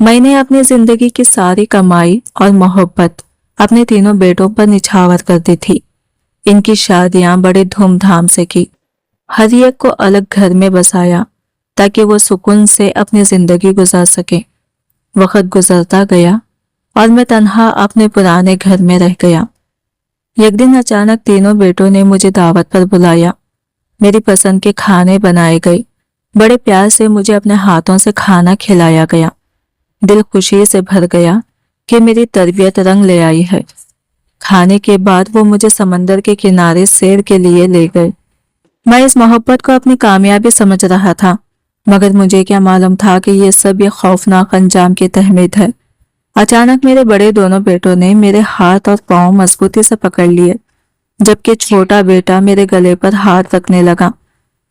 میں نے اپنی زندگی کی ساری کمائی اور محبت اپنے تینوں بیٹوں پر نچھاور کر دی تھی۔ ان کی شادیاں بڑے دھوم دھام سے کی، ہر ایک کو الگ گھر میں بسایا تاکہ وہ سکون سے اپنی زندگی گزار سکے۔ وقت گزرتا گیا اور میں تنہا اپنے پرانے گھر میں رہ گیا۔ ایک دن اچانک تینوں بیٹوں نے مجھے دعوت پر بلایا۔ میری پسند کے کھانے بنائے گئے، بڑے پیار سے مجھے اپنے ہاتھوں سے کھانا کھلایا گیا۔ دل خوشی سے بھر گیا کہ میری تربیت رنگ لے آئی ہے۔ کھانے کے بعد وہ مجھے سمندر کے کنارے سیر کے لیے لے گئے۔ میں اس محبت کو اپنی کامیابی سمجھ رہا تھا، مگر مجھے کیا معلوم تھا کہ یہ سب ایک خوفناک انجام کی تہمید ہے۔ اچانک میرے بڑے دونوں بیٹوں نے میرے ہاتھ اور پاؤں مضبوطی سے پکڑ لیے، جبکہ چھوٹا بیٹا میرے گلے پر ہاتھ رکھنے لگا۔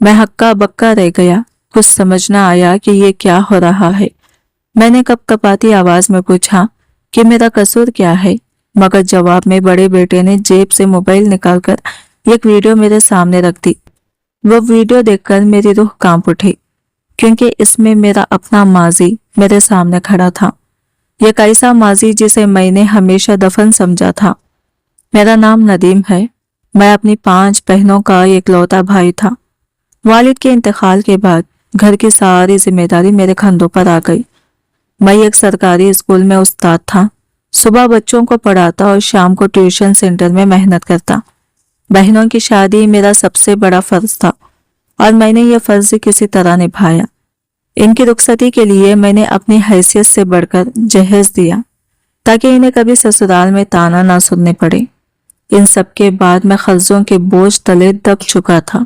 میں ہکا بکا رہ گیا، کچھ سمجھ نہ آیا کہ یہ کیا ہو رہا ہے۔ میں نے کپ کپاتی آواز میں پوچھا کہ میرا قصور کیا ہے، مگر جواب میں بڑے بیٹے نے جیب سے موبائل نکال کر ایک ویڈیو میرے سامنے رکھ دی۔ وہ ویڈیو دیکھ کر میری روح کانپ اٹھی، کیونکہ اس میں میرا اپنا ماضی میرے سامنے کھڑا تھا، ایک ایسا ماضی جسے میں نے ہمیشہ دفن سمجھا تھا۔ میرا نام ندیم ہے، میں اپنی 5 بہنوں کا اکلوتا بھائی تھا۔ والد کے انتقال کے بعد گھر کی ساری ذمہ داری میرے کندھوں پر آ گئی۔ میں ایک سرکاری اسکول میں استاد تھا، صبح بچوں کو پڑھاتا اور شام کو ٹیوشن سینٹر میں محنت کرتا۔ بہنوں کی شادی میرا سب سے بڑا فرض تھا اور میں نے یہ فرض کسی طرح نبھایا۔ ان کی رخصتی کے لیے میں نے اپنی حیثیت سے بڑھ کر جہیز دیا تاکہ انہیں کبھی سسرال میں تانا نہ سننے پڑے۔ ان سب کے بعد میں قرضوں کے بوجھ تلے دب چکا تھا،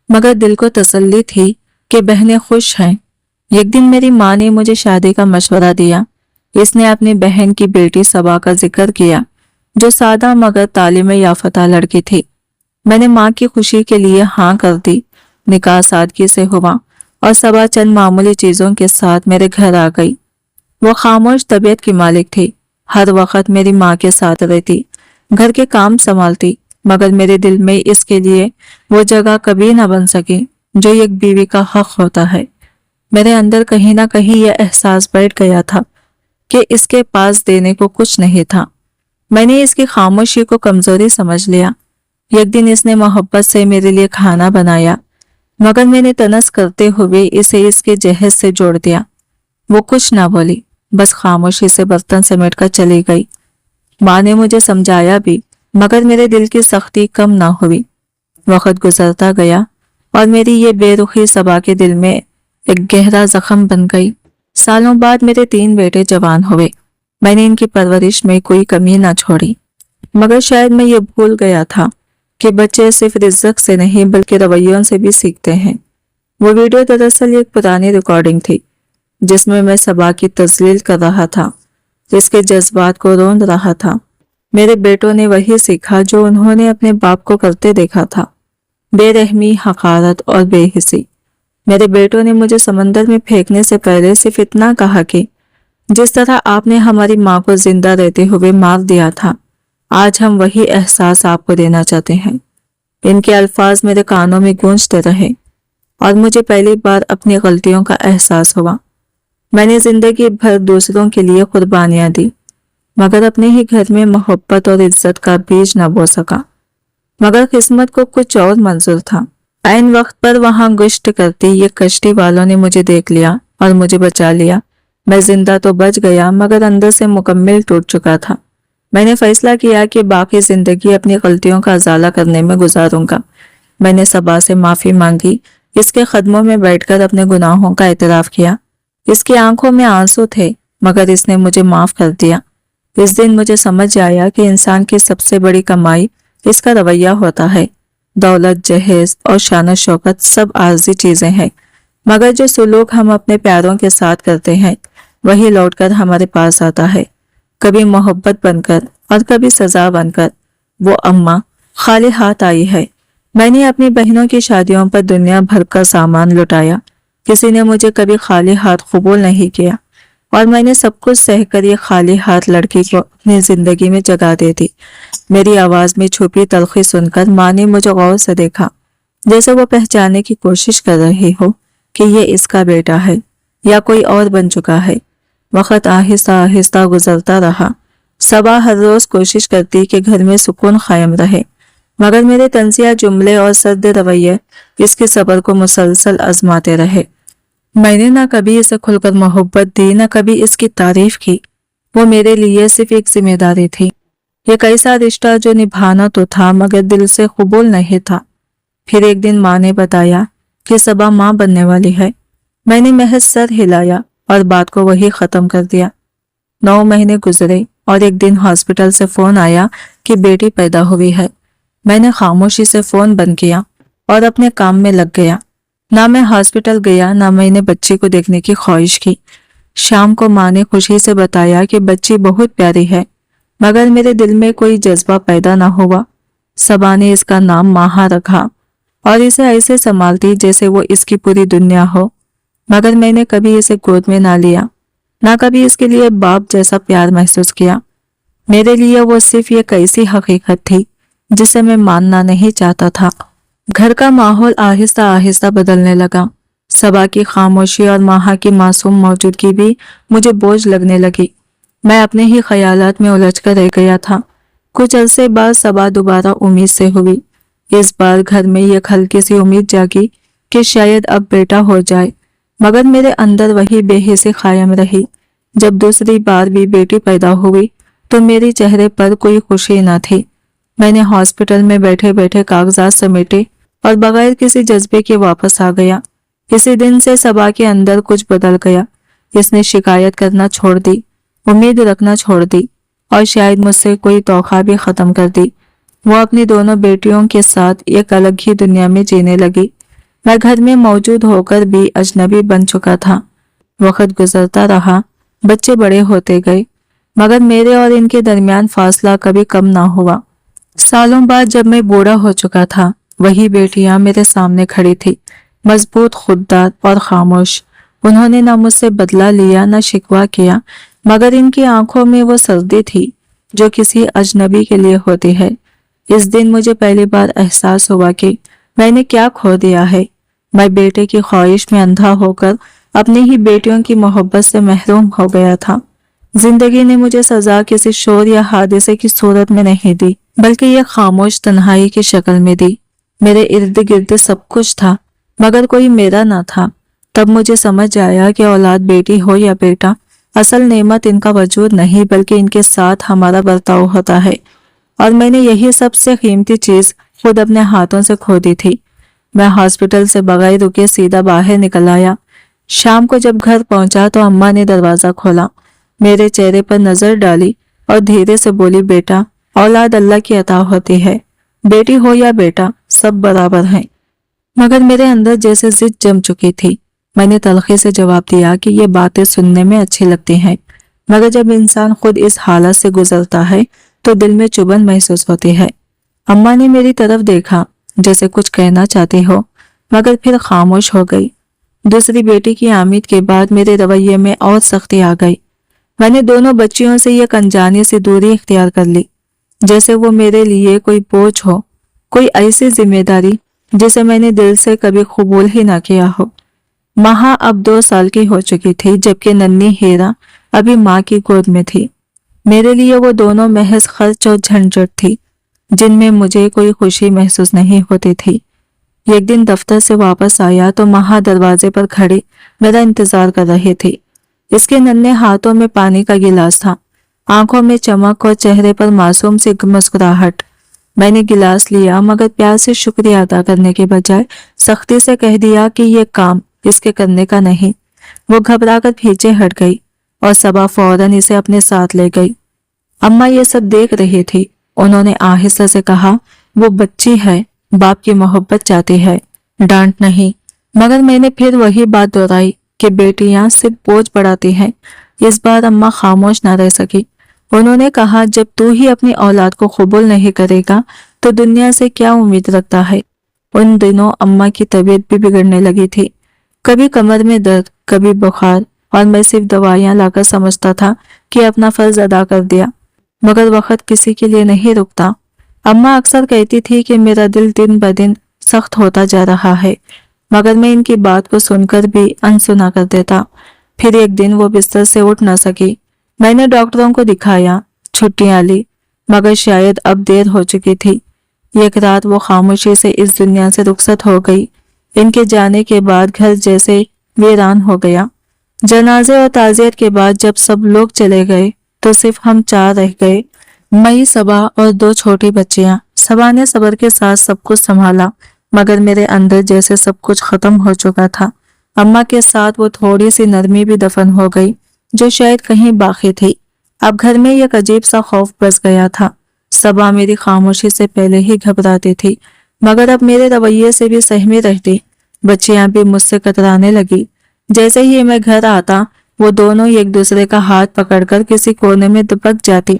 مگر دل کو تسلی تھی کہ بہنیں خوش ہیں۔ ایک دن میری ماں نے مجھے شادی کا مشورہ دیا۔ اس نے اپنی بہن کی بیٹی صبا کا ذکر کیا، جو سادہ مگر تعلیم یافتہ لڑکی تھی۔ میں نے ماں کی خوشی کے لیے ہاں کر دی۔ نکاح سادگی سے ہوا اور صبا چند معمولی چیزوں کے ساتھ میرے گھر آ گئی۔ وہ خاموش طبیعت کی مالک تھی، ہر وقت میری ماں کے ساتھ رہتی، گھر کے کام سنبھالتی، مگر میرے دل میں اس کے لیے وہ جگہ کبھی نہ بن سکی جو ایک بیوی کا حق ہوتا ہے۔ میرے اندر کہیں نہ کہیں یہ احساس بیٹھ گیا تھا کہ اس کے پاس دینے کو کچھ نہیں تھا۔ میں نے اس کی خاموشی کو کمزوری سمجھ لیا۔ ایک دن اس نے محبت سے میرے لیے کھانا بنایا، مگر میں نے طنز کرتے ہوئے اسے اس کے جہیز سے جوڑ دیا۔ وہ کچھ نہ بولی، بس خاموشی سے برتن سمیٹ کر چلی گئی۔ ماں نے مجھے سمجھایا بھی، مگر میرے دل کی سختی کم نہ ہوئی۔ وقت گزرتا گیا اور میری یہ بے رخی صبا کے دل میں ایک گہرا زخم بن گئی۔ سالوں بعد میرے 3 بیٹے جوان ہوئے۔ میں نے ان کی پرورش میں کوئی کمی نہ چھوڑی، مگر شاید میں یہ بھول گیا تھا کہ بچے صرف رزق سے نہیں بلکہ رویوں سے بھی سیکھتے ہیں۔ وہ ویڈیو دراصل ایک پرانی ریکارڈنگ تھی جس میں میں صبا کی تذلیل کر رہا تھا، اس کے جذبات کو روند رہا تھا۔ میرے بیٹوں نے وہی سیکھا جو انہوں نے اپنے باپ کو کرتے دیکھا تھا، بے رحمی، حقارت اور بے حسی۔ میرے بیٹوں نے مجھے سمندر میں پھینکنے سے پہلے صرف اتنا کہا کہ جس طرح آپ نے ہماری ماں کو زندہ رہتے ہوئے مار دیا تھا، آج ہم وہی احساس آپ کو دینا چاہتے ہیں۔ ان کے الفاظ میرے کانوں میں گونجتے رہے اور مجھے پہلی بار اپنی غلطیوں کا احساس ہوا۔ میں نے زندگی بھر دوسروں کے لیے قربانیاں دی، مگر اپنے ہی گھر میں محبت اور عزت کا بیج نہ بو سکا۔ مگر قسمت کو کچھ اور منظور تھا۔ عین وقت پر وہاں گشت کرتی یہ کشتی والوں نے مجھے دیکھ لیا اور مجھے بچا لیا۔ میں زندہ تو بچ گیا، مگر اندر سے مکمل ٹوٹ چکا تھا۔ میں نے فیصلہ کیا کہ باقی زندگی اپنی غلطیوں کا ازالہ کرنے میں گزاروں گا۔ میں نے صبا سے معافی مانگی، اس کے قدموں میں بیٹھ کر اپنے گناہوں کا اعتراف کیا۔ اس کی آنکھوں میں آنسو تھے، مگر اس نے مجھے معاف کر دیا۔ اس دن مجھے سمجھ آیا کہ انسان کی سب سے بڑی کمائی اس کا رویہ ہوتا ہے۔ دولت، جہیز اور شان و شوکت سب عارضی چیزیں ہیں، مگر جو سلوک ہم اپنے پیاروں کے ساتھ کرتے ہیں وہی لوٹ کر ہمارے پاس آتا ہے، کبھی محبت بن کر اور کبھی سزا بن کر۔ وہ اماں خالی ہاتھ آئی ہے۔ میں نے اپنی بہنوں کی شادیوں پر دنیا بھر کا سامان لٹایا، کسی نے مجھے کبھی خالی ہاتھ قبول نہیں کیا، اور میں نے سب کچھ سہ کر یہ خالی ہاتھ لڑکی کو اپنی زندگی میں جگہ دے دی۔ میری آواز میں چھپی تلخی سن کر ماں نے مجھے غور سے دیکھا، جیسے وہ پہچاننے کی کوشش کر رہی ہو کہ یہ اس کا بیٹا ہے یا کوئی اور بن چکا ہے۔ वक्त आहिस्ता आहिस्ता गुजरता रहा। सबा हर रोज कोशिश करती कि घर में सुकून कायम रहे, मगर मेरे तंजिया जुमले और सर्द रवैये इसके सब्र को मुसलसल आजमाते रहे। मैंने ना कभी इसे खुलकर मोहब्बत दी, ना कभी इसकी तारीफ की। वो मेरे लिए सिर्फ एक जिम्मेदारी थी, एक ऐसा रिश्ता जो निभाना तो था मगर दिल से कबूल नहीं था। फिर एक दिन माँ ने बताया कि सबा माँ बनने वाली है। मैंने महज सर हिलाया और बात को वही खत्म कर दिया। 9 महीने गुजरे और एक दिन हॉस्पिटल से फोन आया कि बेटी पैदा हुई है। मैंने खामोशी से फोन बंद किया और अपने काम में लग गया। ना मैं हॉस्पिटल गया, ना मैंने बच्ची को देखने की ख्वाहिश की। शाम को माँ ने खुशी से बताया कि बच्ची बहुत प्यारी है, मगर मेरे दिल में कोई जज्बा पैदा ना हुआ। सबा ने इसका नाम माहा रखा और इसे ऐसे संभालती जैसे वो इसकी पूरी दुनिया हो, मगर मैंने कभी इसे गोद में ना लिया, ना कभी इसके लिए बाप जैसा प्यार महसूस किया। मेरे लिए वो सिर्फ एक ऐसी हकीकत थी जिसे मैं मानना नहीं चाहता था। घर का माहौल आहिस्ता आहिस्ता बदलने लगा। सबा की खामोशी और माहा की मासूम मौजूदगी भी मुझे बोझ लगने लगी। मैं अपने ही ख्यालात में उलझ कर रह गया था। कुछ अरसे बाद सबा दोबारा उम्मीद से हुई। इस बार घर में एक हल्की सी उम्मीद जागी कि शायद अब बेटा हो जाए, मगर मेरे अंदर वही बेहिसी कायम रही। जब दूसरी बार भी बेटी पैदा हुई तो मेरे चेहरे पर कोई खुशी न थी। मैंने हॉस्पिटल में बैठे बैठे कागजात समेटे और बगैर किसी जज्बे के वापस आ गया। इसी दिन से सबा के अंदर कुछ बदल गया। इसने शिकायत करना छोड़ दी, उम्मीद रखना छोड़ दी और शायद मुझसे कोई तौखा भी खत्म कर दी। वो अपनी दोनों बेटियों के साथ एक अलग ही दुनिया में जीने लगी। मैं घर में मौजूद होकर भी अजनबी बन चुका था। वक्त गुजरता रहा, बच्चे बड़े होते गए, मगर मेरे और इनके दरमियान फासला कभी कम ना हुआ। सालों बाद जब मैं बूढ़ा हो चुका था, वही बेटियां मेरे सामने खड़ी थी, मजबूत, खुददार और खामोश। उन्होंने ना मुझसे बदला लिया, ना शिकवा किया, मगर इनकी आंखों में वो सर्दी थी जो किसी अजनबी के लिए होती है। इस दिन मुझे पहली बार एहसास हुआ कि मैंने क्या खो दिया है। मैं बेटे की ख्वाहिश में अंधा होकर अपनी ही बेटियों की मोहब्बत से महरूम हो गया था। जिंदगी ने मुझे सजा किसी शोर या हादसे की सूरत में नहीं दी, बल्कि यह खामोश तन्हाई की शक्ल में दी। मेरे इर्द गिर्द सब कुछ था, मगर कोई मेरा ना था। तब मुझे समझ आया कि औलाद बेटी हो या बेटा, असल नेमत इनका वजूद नहीं बल्कि इनके साथ हमारा बर्ताव होता है। और मैंने यही सबसे कीमती चीज खुद अपने हाथों से खो दी थी। मैं हॉस्पिटल से बगैर रुके सीधा बाहर निकल आया। शाम को जब घर पहुंचा तो अम्मा ने दरवाजा खोला, मेरे चेहरे पर नजर डाली और धीरे से बोली, बेटा, औलाद अल्लाह की अता होती है, बेटी हो या बेटा सब बराबर हैं। मगर मेरे अंदर जैसे जिद जम चुकी थी। मैंने तलखी से जवाब दिया कि ये बातें सुनने में अच्छी लगती हैं, मगर जब इंसान खुद इस हालत से गुजरता है तो दिल में चुभन महसूस होती है। अम्मा ने मेरी तरफ देखा जैसे कुछ कहना चाहती हो, मगर फिर खामोश हो गई। दूसरी बेटी की आमद के बाद मेरे रवैये में और सख्ती आ गई। मैंने दोनों बच्चियों से एक अनजानी सी दूरी इख्तियार कर ली, जैसे वो मेरे लिए कोई बोझ हो, कोई ऐसी जिम्मेदारी जिसे मैंने दिल से कभी कबूल ही ना किया हो। माहा अब 2 साल की हो चुकी थी, जबकि नन्ही हीरा अभी माँ की गोद में थी। मेरे लिए वो दोनों महज खर्च और झंझट थी, जिनमें मुझे कोई खुशी महसूस नहीं होती थी। एक दिन दफ्तर से वापस आया तो माहा दरवाजे पर खड़ी मेरा इंतजार कर रही थी। इसके नन्हे हाथों में पानी का गिलास था, आंखों में चमक और चेहरे पर मासूम सी मुस्कुराहट। मैंने गिलास लिया, मगर प्यार से शुक्रिया अदा करने के बजाय सख्ती से कह दिया कि ये काम इसके करने का नहीं। वो घबराकर पीछे हट गई और सबा फौरन इसे अपने साथ ले गई। अम्मा ये सब देख रही थी। उन्होंने आहिस्ता से कहा, वो बच्ची है, बाप की मोहब्बत चाहती है, डांट नहीं। मगर मैंने फिर वही बात दोहराई कि बेटियां सिर्फ बोझ बढ़ाती हैं। इस बार अम्मा खामोश न रह सकी। उन्होंने कहा, जब तू ही अपनी औलाद को कबूल नहीं करेगा तो दुनिया से क्या उम्मीद रखता है। उन दिनों अम्मा की तबीयत भी बिगड़ने लगी थी, कभी कमर में दर्द, कभी बुखार, और मैं सिर्फ दवाइयां लाकर समझता था कि अपना फर्ज अदा कर दिया। मगर वक्त किसी के लिए नहीं रुकता। अम्मा अक्सर कहती थी कि मेरा दिल दिन ब दिन सख्त होता जा रहा है, मगर मैं इनकी बात को सुनकर भी अनसुना कर देता। फिर एक दिन वो बिस्तर से उठ न सकी। मैंने डॉक्टरों को दिखाया, छुट्टियां ली, मगर शायद अब देर हो चुकी थी। एक रात वो खामोशी से इस दुनिया से रुखसत हो गई। इनके जाने के बाद घर जैसे वीरान हो गया। जनाजे और ताज़ियत के बाद जब सब लोग चले गए तो सिर्फ हम चार रह गए, मई, सबा और दो छोटी बच्चियां। सबा ने सब्र के साथ सब कुछ संभाला, मगर मेरे अंदर जैसे सब कुछ खत्म हो चुका था। अम्मा के साथ वो थोड़ी सी नरमी भी दफन हो गई जो शायद कहीं बाकी थी। अब घर में एक अजीब सा खौफ बस गया था। सबा मेरी खामोशी से पहले ही घबराती थी, मगर अब मेरे रवैये से भी सहमी रहती। बच्चियां भी मुझसे कतराने लगी। जैसे ही मैं घर आता वो दोनों एक दूसरे का हाथ पकड़कर किसी कोने में दुबक जाती।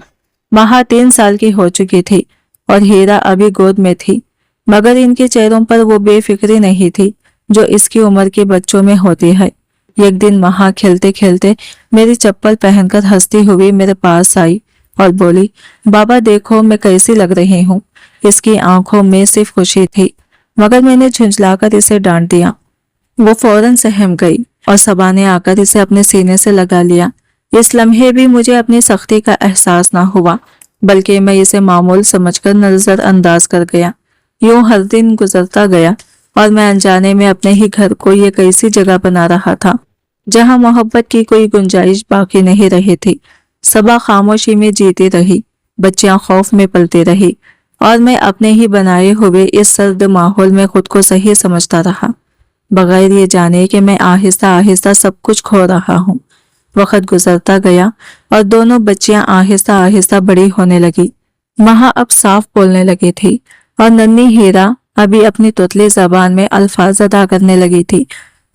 महा 3 साल की हो चुकी थी और हीरा अभी गोद में थी, मगर इनके चेहरों पर वो बेफिक्री नहीं थी जो इसकी उम्र के बच्चों में होती है। एक दिन महा खेलते खेलते मेरी चप्पल पहनकर हंसती हुई मेरे पास आई और बोली, बाबा देखो मैं कैसी लग रही हूँ। इसकी आंखों में सिर्फ खुशी थी, मगर मैंने झुंझलाकर इसे डांट दिया। वो फौरन सहम गई और सबा ने आकर इसे अपने सीने से लगा लिया। इस लम्हे भी मुझे अपनी सख्ती का एहसास ना हुआ, बल्कि मैं इसे मामूल समझकर नजरअंदाज कर गया। यूं हर दिन गुजरता गया और मैं अनजाने में अपने ही घर को एक ऐसी जगह बना रहा था जहां मोहब्बत की कोई गुंजाइश बाकी नहीं रही थी। सबा खामोशी में जीती रही, बच्चियां खौफ में पलती रही और मैं अपने ही बनाए हुए इस सर्द माहौल में खुद को सही समझता रहा, बगैर ये जाने कि मैं आहिस्ता आहिस्ता सब कुछ खो रहा हूँ। वक्त गुजरता गया और दोनों बच्चियां आहिस्ता आहिस्ता बड़ी होने लगी। महा अब साफ बोलने लगी थी और नन्ही हीरा अभी अपनी तुतली जबान में अल्फाज अदा करने लगी थी।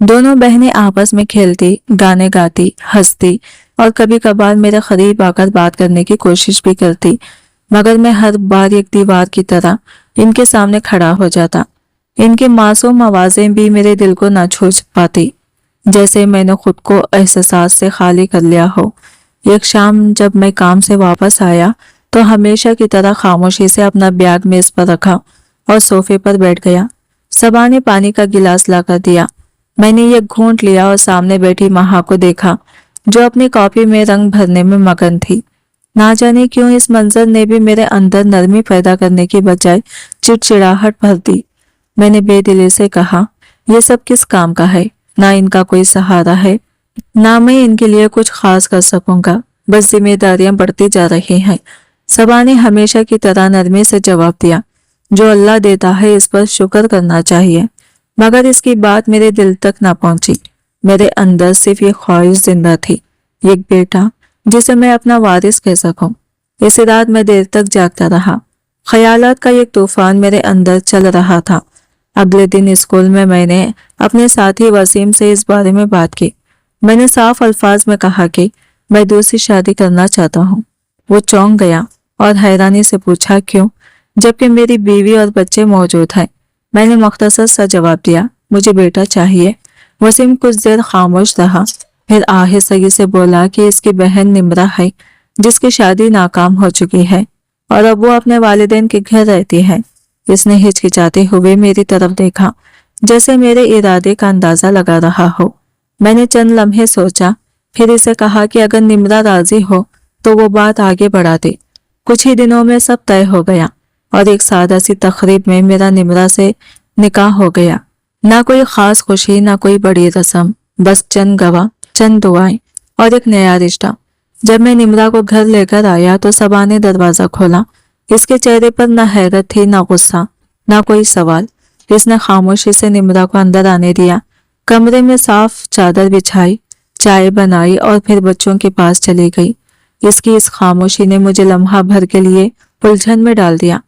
दोनों बहनें आपस में खेलती, गाने गाती, हंसती और कभी कभार मेरे करीब आकर बात करने की कोशिश भी करती, मगर मैं हर बार एक दीवार की तरह इनके सामने खड़ा हो जाता। इनकी मासूम आवाजें भी मेरे दिल को ना छू पाती, जैसे मैंने खुद को एहसास से खाली कर लिया हो। एक शाम जब मैं काम से वापस आया तो हमेशा की तरह खामोशी से अपना बैग मेज पर रखा और सोफे पर बैठ गया। सबा ने पानी का गिलास लाकर दिया। मैंने एक घूंट लिया और सामने बैठी महा को देखा जो अपनी कॉपी में रंग भरने में मगन थी। ना जाने क्यों इस मंजर ने भी मेरे अंदर नरमी पैदा करने की बजाय चिड़चिड़ाहट भर दी। मैंने बेदिली से कहा, ये सब किस काम का है? ना इनका कोई सहारा है, ना मैं इनके लिए कुछ खास कर सकूंगा, बस जिम्मेदारियां बढ़ती जा रही हैं। सबा ने हमेशा की तरह नरमी से जवाब दिया, जो अल्लाह देता है इस पर शुक्र करना चाहिए। मगर इसकी बात मेरे दिल तक ना पहुंची। मेरे अंदर सिर्फ ये ख्वाहिश जिंदा थी, एक बेटा जिसे मैं अपना वारिस कह सकूं। इस रात मैं देर तक जागता रहा। ख्यालात का एक तूफान मेरे अंदर चल रहा था। अगले दिन स्कूल में मैंने अपने साथी वसीम से इस बारे में बात की। मैंने साफ अल्फाज में कहा कि मैं दूसरी शादी करना चाहता हूँ। वो चौंक गया और हैरानी से पूछा, क्यों, जबकि मेरी बीवी और बच्चे मौजूद हैं। मैंने मुख्तसर सा जवाब दिया, मुझे बेटा चाहिए। वसीम कुछ देर खामोश रहा, फिर आहिस्ता से बोला कि इसकी बहन निम्रा है जिसकी शादी नाकाम हो चुकी है और अब वो अपने वालिदैन के घर रहती है। इसने हिचकिचाते हुए मेरी तरफ देखा, जैसे मेरे इरादे का अंदाजा लगा रहा हो। मैंने चंद लम्हे सोचा, फिर इसे कहा कि अगर निम्रा राजी हो तो वो बात आगे बढ़ा दे। कुछ ही दिनों में सब तय हो गया और एक सादा सी तकरीब में मेरा निम्रा से निकाह हो गया। ना कोई खास खुशी, ना कोई बड़ी रस्म, बस चंद गवाह, चंद दुआएं और एक नया रिश्ता। जब मैं निम्रा को घर लेकर आया तो सबा ने दरवाजा खोला। इसके चेहरे पर ना हैरत थी, ना गुस्सा, ना कोई सवाल। इसने खामोशी से निम्रा को अंदर आने दिया, कमरे में साफ चादर बिछाई, चाय बनाई और फिर बच्चों के पास चली गई। इसकी इस खामोशी ने मुझे लम्हा भर के लिए उलझन में डाल दिया।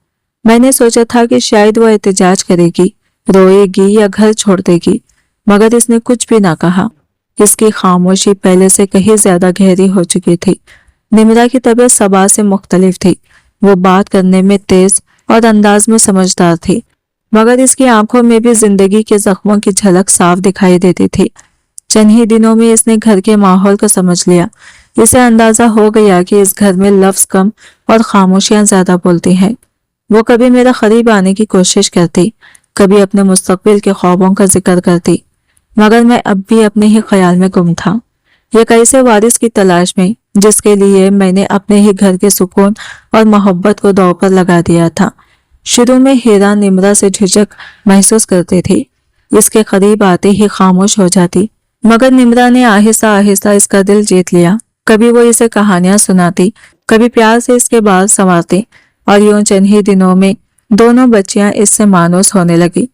मैंने सोचा था कि शायद वो एहतजाज करेगी, रोएगी या घर छोड़ देगी, मगर इसने कुछ भी ना कहा। इसकी खामोशी पहले से कहीं ज्यादा गहरी हो चुकी थी। निम्रा की तबीयत सबा से मुख्तलिफ थी। वो बात करने में तेज और अंदाज में समझदार थी, मगर इसकी आंखों में भी जिंदगी के जख्मों की झलक साफ दिखाई देती थी। चंद ही दिनों में इसने घर के माहौल को समझ लिया। इसे अंदाजा हो गया कि इस घर में लफ्ज कम और खामोशियां ज्यादा बोलती हैं। वो कभी मेरे करीब आने की कोशिश करती, कभी अपने मुस्तकबिल के ख्वाबों का जिक्र करती, मगर मैं अब भी अपने ही ख्याल में गुम था। ایک ایسے وارث کی تلاش میں جس کے لیے میں نے اپنے ہی گھر کے سکون اور محبت کو داؤ پر لگا دیا تھا۔ شروع میں ہیرا نمرا سے جھجک محسوس کرتی تھی، اس کے قریب آتے ہی خاموش ہو جاتی، مگر نمرا نے آہستہ آہستہ اس کا دل جیت لیا۔ کبھی وہ اسے کہانیاں سناتی، کبھی پیار سے اس کے بال سنوارتی، اور یوں چند ہی دنوں میں دونوں بچیاں اس سے مانوس ہونے لگی۔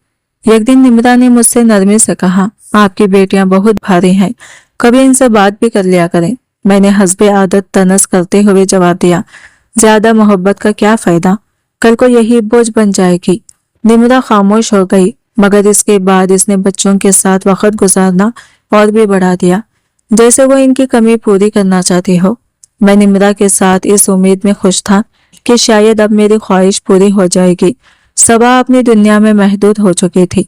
ایک دن نمرا نے مجھ سے نرمی سے کہا، آپ کی بیٹیاں بہت بھاری ہیں، کبھی ان سے بات بھی کر لیا کریں۔ میں نے حسب عادت طنز کرتے ہوئے جواب دیا، زیادہ محبت کا کیا فائدہ، کل کو یہی بوجھ بن جائے گی۔ نمرا خاموش ہو گئی، مگر اس کے بعد اس نے بچوں کے ساتھ وقت گزارنا اور بھی بڑھا دیا، جیسے وہ ان کی کمی پوری کرنا چاہتی ہو۔ میں نمرا کے ساتھ اس امید میں خوش تھا کہ شاید اب میری خواہش پوری ہو جائے گی۔ صبا اپنی دنیا میں محدود ہو چکی تھی،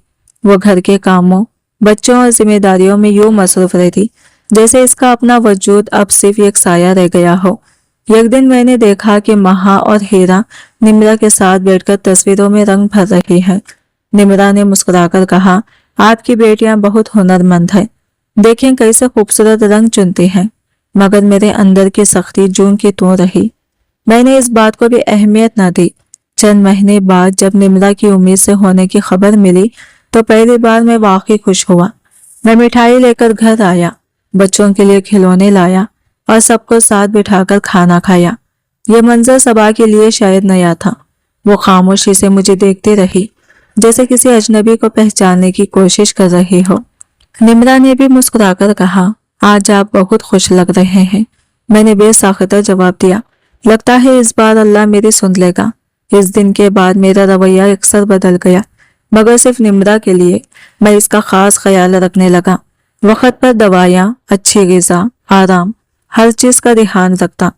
وہ گھر کے کاموں، بچوں اور ذمہ داریوں میں یوں مصروف رہتی جیسے اس کا اپنا وجود اب صرف ایک سایہ رہ گیا ہو۔ ایک دن میں نے دیکھا کہ مہا اور ہیرا نمرا کے ساتھ بیٹھ کر تصویروں میں رنگ بھر رہی ہے۔ نمرا نے مسکرا کر کہا، آپ کی بیٹیاں بہت ہنرمند ہیں، دیکھیں کیسے خوبصورت رنگ چنتی ہیں۔ مگر میرے اندر کی سختی جوں کی توں رہی، میں نے اس بات کو بھی اہمیت نہ دی۔ چند مہینے بعد جب نمرا کی امید سے ہونے کی خبر ملی تو پہلی بار میں واقعی خوش ہوا۔ میں مٹھائی لے کر گھر آیا، بچوں کے لیے کھلونے لایا اور سب کو ساتھ بٹھا کر کھانا کھایا۔ یہ منظر صبا کے لیے شاید نیا تھا، وہ خاموشی سے مجھے دیکھتے رہی جیسے کسی اجنبی کو پہچاننے کی کوشش کر رہی ہو۔ نمرا نے بھی مسکرا کر کہا، آج آپ بہت خوش لگ رہے ہیں۔ میں نے بے ساختہ جواب دیا، لگتا ہے اس بار اللہ میری سن لے گا۔ اس دن کے بعد میرا رویہ اکثر بدل گیا، مگر صرف نمرا کے لیے میں اس کا خاص خیال رکھنے لگا۔ وقت پر دوائیاں، اچھی غذا، آرام، ہر چیز کا دھیان رکھتا۔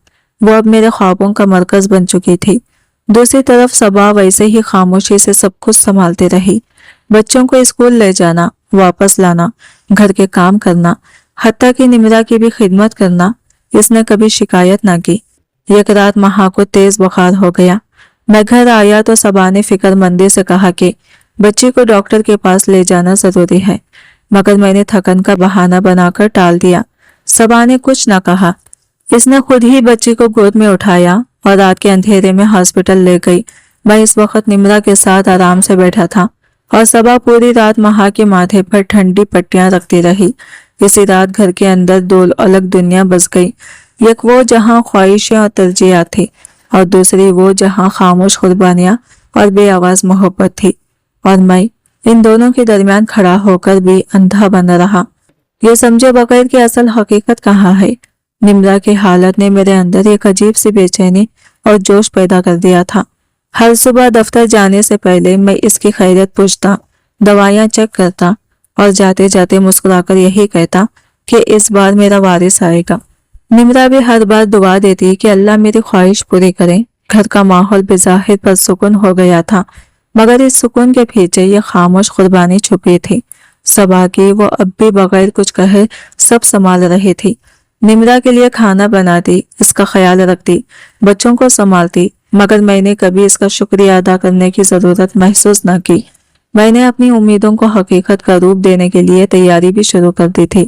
وہ اب میرے خوابوں کا مرکز بن چکی تھی۔ دوسری طرف صبا ویسے ہی خاموشی سے سب کچھ سنبھالتے رہی، بچوں کو اسکول لے جانا، واپس لانا، گھر کے کام کرنا، حتیٰ کہ نمرا کی بھی خدمت کرنا۔ اس نے کبھی شکایت نہ کی۔ ایک رات مہا کو تیز بخار ہو گیا، میں گھر آیا تو صبا نے فکر مندی سے کہا کہ بچی کو ڈاکٹر کے پاس لے جانا ضروری ہے، مگر میں نے تھکن کا بہانہ بنا کر ٹال دیا۔ صبا نے کچھ نہ کہا، اس نے خود ہی بچی کو گود میں اٹھایا اور رات کے اندھیرے میں ہاسپٹل لے گئی۔ میں اس وقت نمرا کے ساتھ آرام سے بیٹھا تھا اور صبا پوری رات مہا کے ماتھے پر ٹھنڈی پٹیاں رکھتی رہی۔ اسی رات گھر کے اندر دو الگ دنیا بس گئی، ایک وہ جہاں خواہشیں اور ترجیحات تھی، اور دوسری وہ جہاں خاموش قربانیاں اور بے آواز محبت تھی، اور میں ان دونوں کے درمیان کھڑا ہو کر بھی اندھا بن رہا، یہ سمجھے بغیر کہ اصل حقیقت کہاں ہے۔ نمرا کی حالت نے میرے اندر ایک عجیب سی بے چینی اور جوش پیدا کر دیا تھا۔ ہر صبح دفتر جانے سے پہلے میں اس کی خیریت پوچھتا، دوائیاں چیک کرتا اور جاتے جاتے مسکرا کر یہی کہتا کہ اس بار میرا وارث آئے گا۔ نمرا بھی ہر بار دعا دیتی کہ اللہ میری خواہش پوری کرے۔ گھر کا ماحول بظاہر پرسکون ہو گیا تھا، مگر اس سکون کے پیچھے یہ خاموش قربانی چھپی تھی۔ صبا کی وہ اب بھی بغیر کچھ کہے سب سنبھال رہی تھی، نمرا کے لیے کھانا بناتی، اس کا خیال رکھتی، بچوں کو سنبھالتی، مگر میں نے کبھی اس کا شکریہ ادا کرنے کی ضرورت محسوس نہ کی۔ میں نے اپنی امیدوں کو حقیقت کا روپ دینے کے لیے تیاری بھی شروع کر دی تھی۔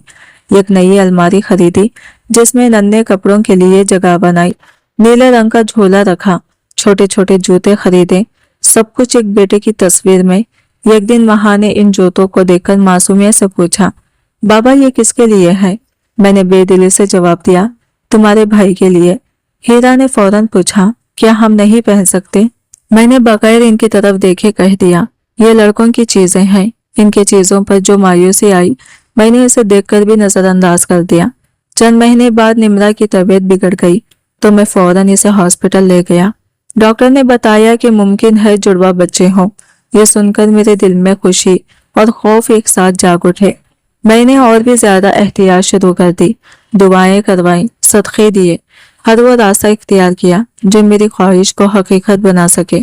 ایک نئی الماری خریدی جس میں ننھے کپڑوں کے لیے جگہ بنائی، نیلے رنگ کا جھولا رکھا، چھوٹے چھوٹے جوتے خریدے، سب کچھ ایک بیٹے کی تصویر میں۔ ایک دن مہا نے ان جوتوں کو دیکھ کر معصومیت سے پوچھا، بابا یہ کس کے لیے ہے؟ میں نے بے دلی سے جواب دیا، تمہارے بھائی کے لیے۔ ہیرا نے فوراً پوچھا، کیا ہم نہیں پہن سکتے؟ میں نے بغیر ان کی طرف دیکھے کہہ دیا، یہ لڑکوں کی چیزیں ہیں۔ ان کی چیزوں پر جو مایوسی آئی میں نے اسے دیکھ کر بھی نظر انداز کر دیا۔ چند مہینے بعد نمرا کی طبیعت بگڑ گئی تو میں فوراً اسے ہاسپٹل لے گیا۔ ڈاکٹر نے بتایا کہ ممکن ہے جڑواں بچے ہوں۔ یہ سن کر میرے دل میں خوشی اور خوف ایک ساتھ جاگ اٹھے۔ میں نے اور بھی زیادہ احتیاط شروع کر دی، دعائیں کروائیں، صدقے دیے، ہر وہ راستہ اختیار کیا جو میری خواہش کو حقیقت بنا سکے۔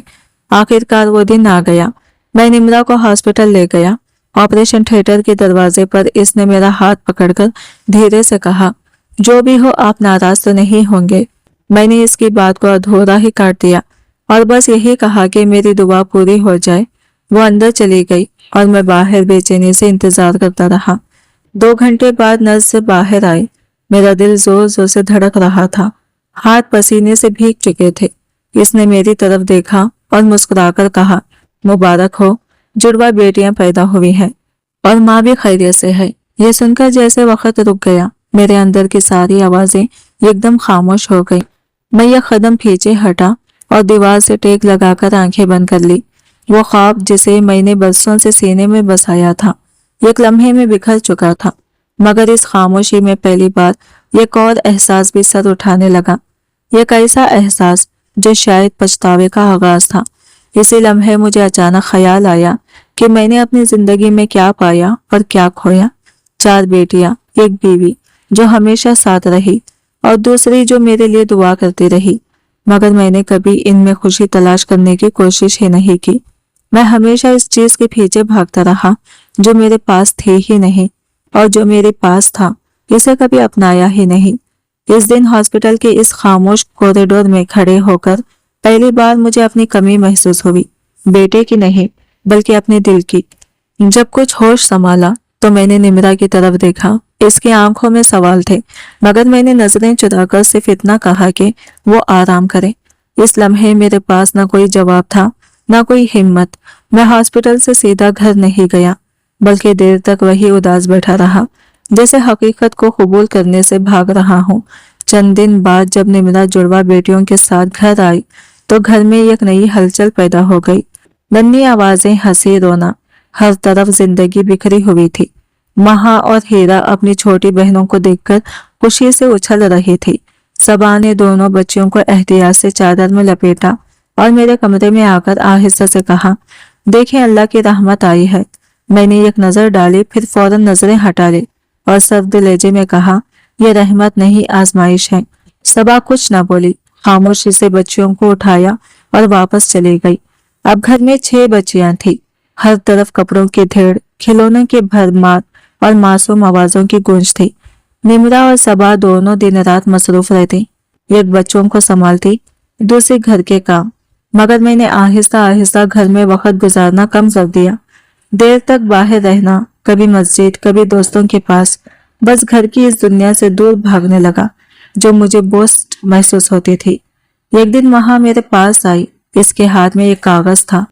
آخرکار وہ دن آ گیا، میں نمرا کو ہاسپٹل لے گیا۔ آپریشن تھیٹر کے دروازے پر اس نے میرا ہاتھ پکڑ کر دھیرے سے کہا، جو بھی ہو آپ ناراض تو نہیں ہوں گے؟ میں نے اس کی بات کو ادھورا ہی کاٹ دیا اور بس یہی کہا کہ میری دعا پوری ہو جائے۔ وہ اندر چلی گئی اور میں باہر بے چینی سے انتظار کرتا رہا۔ 2 گھنٹے بعد نرس سے باہر آئی، मेरा दिल जोर जोर से धड़क रहा था, हाथ पसीने से भीग चुके थे। इसने मेरी तरफ देखा और मुस्कुराकर कहा, मुबारक हो, जुड़वा बेटियां पैदा हुई हैं और माँ भी खैरियत से है। ये सुनकर जैसे वक्त रुक गया, मेरे अंदर की सारी आवाजें एकदम खामोश हो गई। मैं यह कदम पीछे हटा और दीवार से टेक लगाकर आंखें बंद कर ली। वो ख्वाब जिसे मैंने बरसों से सीने में बसाया था, एक लम्हे में बिखर चुका था। मगर इस खामोशी में पहली बार एक और एहसास भी सर उठाने लगा। एक ऐसा एहसास जो शायद पछतावे का आगाज था। इसी लम्हे मुझे अचानक ख्याल आया कि मैंने अपनी जिंदगी में क्या पाया और क्या खोया। 4 बेटियां, एक बीवी जो हमेशा साथ रही और दूसरी जो मेरे लिए दुआ करती रही, मगर मैंने कभी इनमें खुशी तलाश करने की कोशिश ही नहीं की। मैं हमेशा इस चीज के पीछे भागता रहा जो मेरे पास थी ही नहीं, और जो मेरे पास था इसे कभी अपनाया ही नहीं। इस दिन हॉस्पिटल के इस खामोश कॉरिडोर में खड़े होकर पहली बार मुझे अपनी कमी महसूस हुई, बेटे की नहीं बल्कि अपने दिल की। जब कुछ होश संभाला तो मैंने निम्रा की तरफ देखा। इसकी आंखों में सवाल थे, मगर मैंने नजरें चुराकर सिर्फ इतना कहा कि वो आराम करे। इस लम्हे मेरे पास न कोई जवाब था, न कोई हिम्मत। मैं हॉस्पिटल से सीधा घर नहीं गया, बल्कि देर तक वही उदास बैठा रहा, जैसे हकीकत को कबूल करने से भाग रहा हूँ। चंद दिन बाद जब निम्रा जुड़वा बेटियों के साथ घर आई तो घर में एक नई हलचल पैदा हो गई। नन्ही आवाजें, हंसी, रोना, हर तरफ जिंदगी बिखरी हुई थी। महा और हीरा अपनी छोटी बहनों को देखकर खुशी से उछल रही थी। सबा ने दोनों बच्चियों को एहतियात से चादर में लपेटा और मेरे कमरे में आकर आहिस्ता से कहा, देखें अल्लाह की रहमत आई है। मैंने एक नजर डाली, फिर फौरन नजरें हटा ली और सर्द लहजे में कहा, यह रहमत नहीं, आजमाइश है। सबा कुछ न बोली, खामोशी से बच्चियों को उठाया और वापस चली गई। अब घर में 6 बच्चियां थी। हर तरफ कपड़ों की ढेर, खिलौनों की भरमार और मासूम आवाजों की गूंज थी। निम्रा और सबा दोनों दिन रात मसरूफ रहती, एक बच्चों को संभालती, दूसरी घर के काम। मगर मैंने आहिस्ता आहिस्ता घर में वक्त गुजारना कम कर दिया। देर तक बाहर रहना, कभी मस्जिद, कभी दोस्तों के पास, बस घर की इस दुनिया से दूर भागने लगा जो मुझे बोझ महसूस होती थी। एक दिन वहां मेरे पास आई, इसके हाथ में एक कागज था,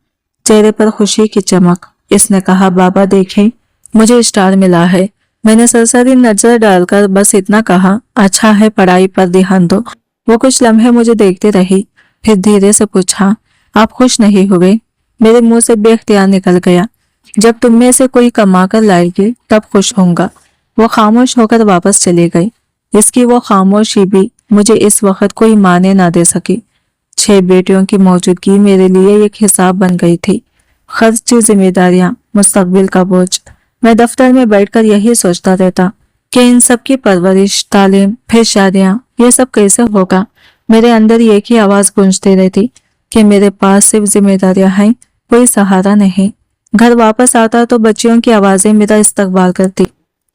चेहरे पर खुशी की चमक। इसने कहा, बाबा देखें, मुझे स्टार मिला है। मैंने सरसरी नजर डालकर बस इतना कहा, अच्छा है, पढ़ाई पर ध्यान दो। वो कुछ लम्हे मुझे देखते रही, फिर धीरे से पूछा, आप खुश नहीं हुए? मेरे मुंह से बेख्तियार निकल गया, जब तुम में से कोई कमा कर लाएगी तब खुश होऊंगा। वो खामोश होकर वापस चली गई। इसकी वो खामोशी भी मुझे इस वक्त कोई माने ना दे सकी। 6 बेटियों की मौजूदगी मेरे लिए एक हिसाब बन गई थी। खर्च की जिम्मेदारियां, मुस्तकबिल का बोझ। मैं दफ्तर में बैठकर यही सोचता रहता कि इन सब की परवरिश, तालीम, फिर शादियां, ये सब कैसे होगा। मेरे अंदर एक ही आवाज गूंजती रहती कि मेरे पास सिर्फ जिम्मेदारियां हैं, कोई सहारा नहीं। घर वापस आता तो बच्चियों की आवाजें मेरा इस्तकबाल करती।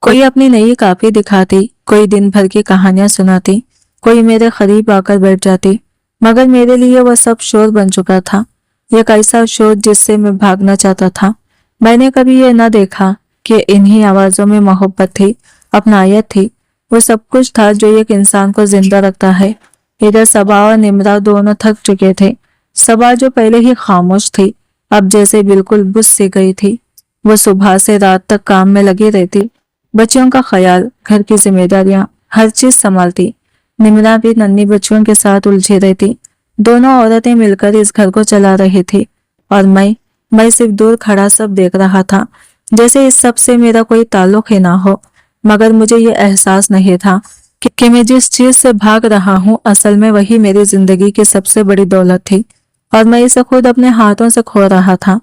कोई अपनी नई कॉपी दिखाती, कोई दिन भर की कहानियां सुनाती, कोई मेरे करीब आकर बैठ जाती। मगर मेरे लिए वह सब शोर बन चुका था, एक ऐसा शोर जिससे मैं भागना चाहता था। मैंने कभी ये न देखा कि इन्हीं आवाजों में मोहब्बत थी, अपनायत थी, वो सब कुछ था जो एक इंसान को जिंदा रखता है। इधर सबा और निम्रा दोनों थक चुके थे। सबा जो पहले ही खामोश थी, अब जैसे बिल्कुल बुझ सी गई थी। वो सुबह से रात तक काम में लगी रहती, बच्चों का ख्याल, घर की जिम्मेदारियां, हर चीज संभालती। निम्रा भी नन्ही बच्चों के साथ उलझी रहती। दोनों औरतें मिलकर इस घर को चला रही थी और मैं सिर्फ दूर खड़ा सब देख रहा था, जैसे इस सब से मेरा कोई ताल्लुक ही ना हो। मगर मुझे ये एहसास नहीं था कि मैं जिस चीज से भाग रहा हूँ असल में वही मेरी जिंदगी की सबसे बड़ी दौलत थी और मैं इसे खुद अपने हाथों से खो रहा था।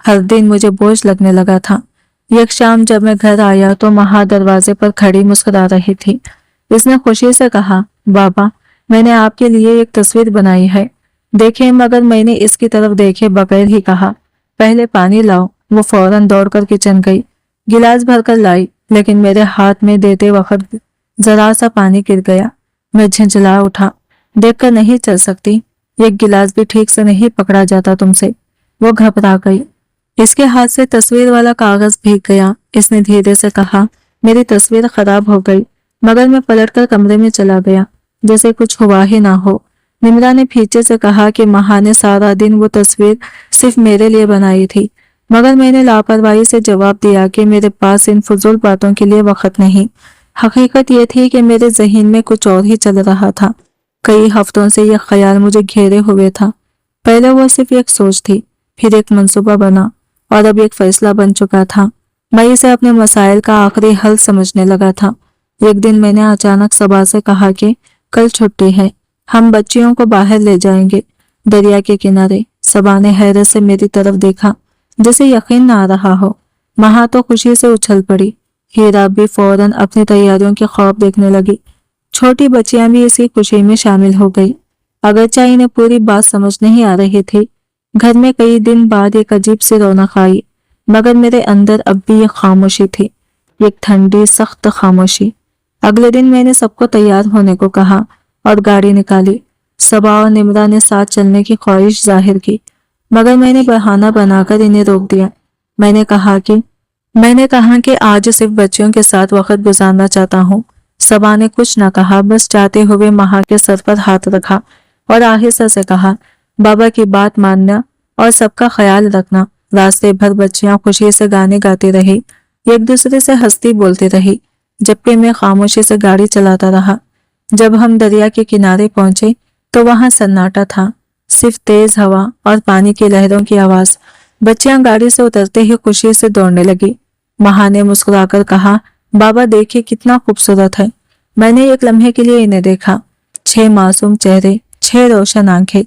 हर दिन मुझे बोझ लगने लगा था। एक शाम जब मैं घर आया तो महा दरवाजे पर खड़ी मुस्कुरा रही थी। इसने खुशी से कहा, बाबा मैंने आपके लिए एक तस्वीर बनाई है, देखें। मगर मैंने इसकी तरफ देखे बगैर ही कहा, पहले पानी लाओ। वो फौरन दौड़कर किचन गई, गिलास भरकर लाई, लेकिन मेरे हाथ में देते वक्त जरा सा पानी गिर गया। मैं झंझला उठा, देखकर नहीं चल सकती, एक गिलास भी ठीक से नहीं पकड़ा जाता तुमसे। वो घबरा गई, इसके हाथ से तस्वीर वाला कागज भीग गया। इसने धीरे से कहा, मेरी तस्वीर खराब हो गई, मगर मैं पलटकर कमरे में चला गया जैसे कुछ हुआ ही ना हो। निम्रा ने पीछे से कहा कि माँ ने सारा दिन वो तस्वीर सिर्फ मेरे लिए बनाई थी, मगर मैंने लापरवाही से जवाब दिया कि मेरे पास इन फजूल बातों के लिए वक्त नहीं। हकीकत ये थी कि मेरे जहन में कुछ और ही चल रहा था। कई हफ्तों से यह ख्याल मुझे घेरे हुए था। पहले वो सिर्फ एक सोच थी, फिर एक मंसूबा बना और अब एक फैसला बन चुका था। मैं इसे अपने मसाइल का आखिरी हल समझने लगा था। एक दिन मैंने अचानक सबा से कहा कि कल छुट्टी है, हम बच्चियों को बाहर ले जाएंगे, दरिया के किनारे। सबा ने हैरत से मेरी तरफ देखा, जैसे यकीन ना आ रहा हो। महा तो खुशी से उछल पड़ी। हीरा भी फौरन अपनी तैयारियों के ख्वाब देखने लगी। छोटी बच्चियां भी इसी खुशी में शामिल हो गई। अगरचे इन्हें पूरी बात समझ नहीं आ रही थी। घर में कई दिन बाद एक अजीब सी रौनक आई, मगर मेरे अंदर अब भी एक खामोशी थी, एक ठंडी सख्त खामोशी। अगले दिन मैंने सबको तैयार होने को कहा और गाड़ी निकाली। सबा और निम्रा ने साथ चलने की ख्वाहिश जाहिर की, मगर मैंने बहाना बनाकर इन्हें रोक दिया। मैंने कहा कि आज सिर्फ बच्चियों के साथ वक्त गुजारना चाहता हूँ। सबा ने कुछ न कहा, बस जाते हुए महा के सर पर हाथ रखा और आहिस्ता से कहा, बाबा की बात मानना और सबका ख्याल रखना। रास्ते भर बच्चियां खुशी से गाने गाती रही, एक दूसरे से हंसती बोलती रही, जबकि मैं खामोशी से गाड़ी चलाता रहा। जब हम दरिया के किनारे पहुंचे तो वहां सन्नाटा था, सिर्फ तेज हवा और पानी की लहरों की आवाज। बच्चियां गाड़ी से उतरते ही खुशी से दौड़ने लगी। महा ने मुस्कुराकर कहा, बाबा देखिए कितना खूबसूरत है। मैंने एक लम्हे के लिए इन्हें देखा, 6 मासूम चेहरे, 6 रोशन आंखें,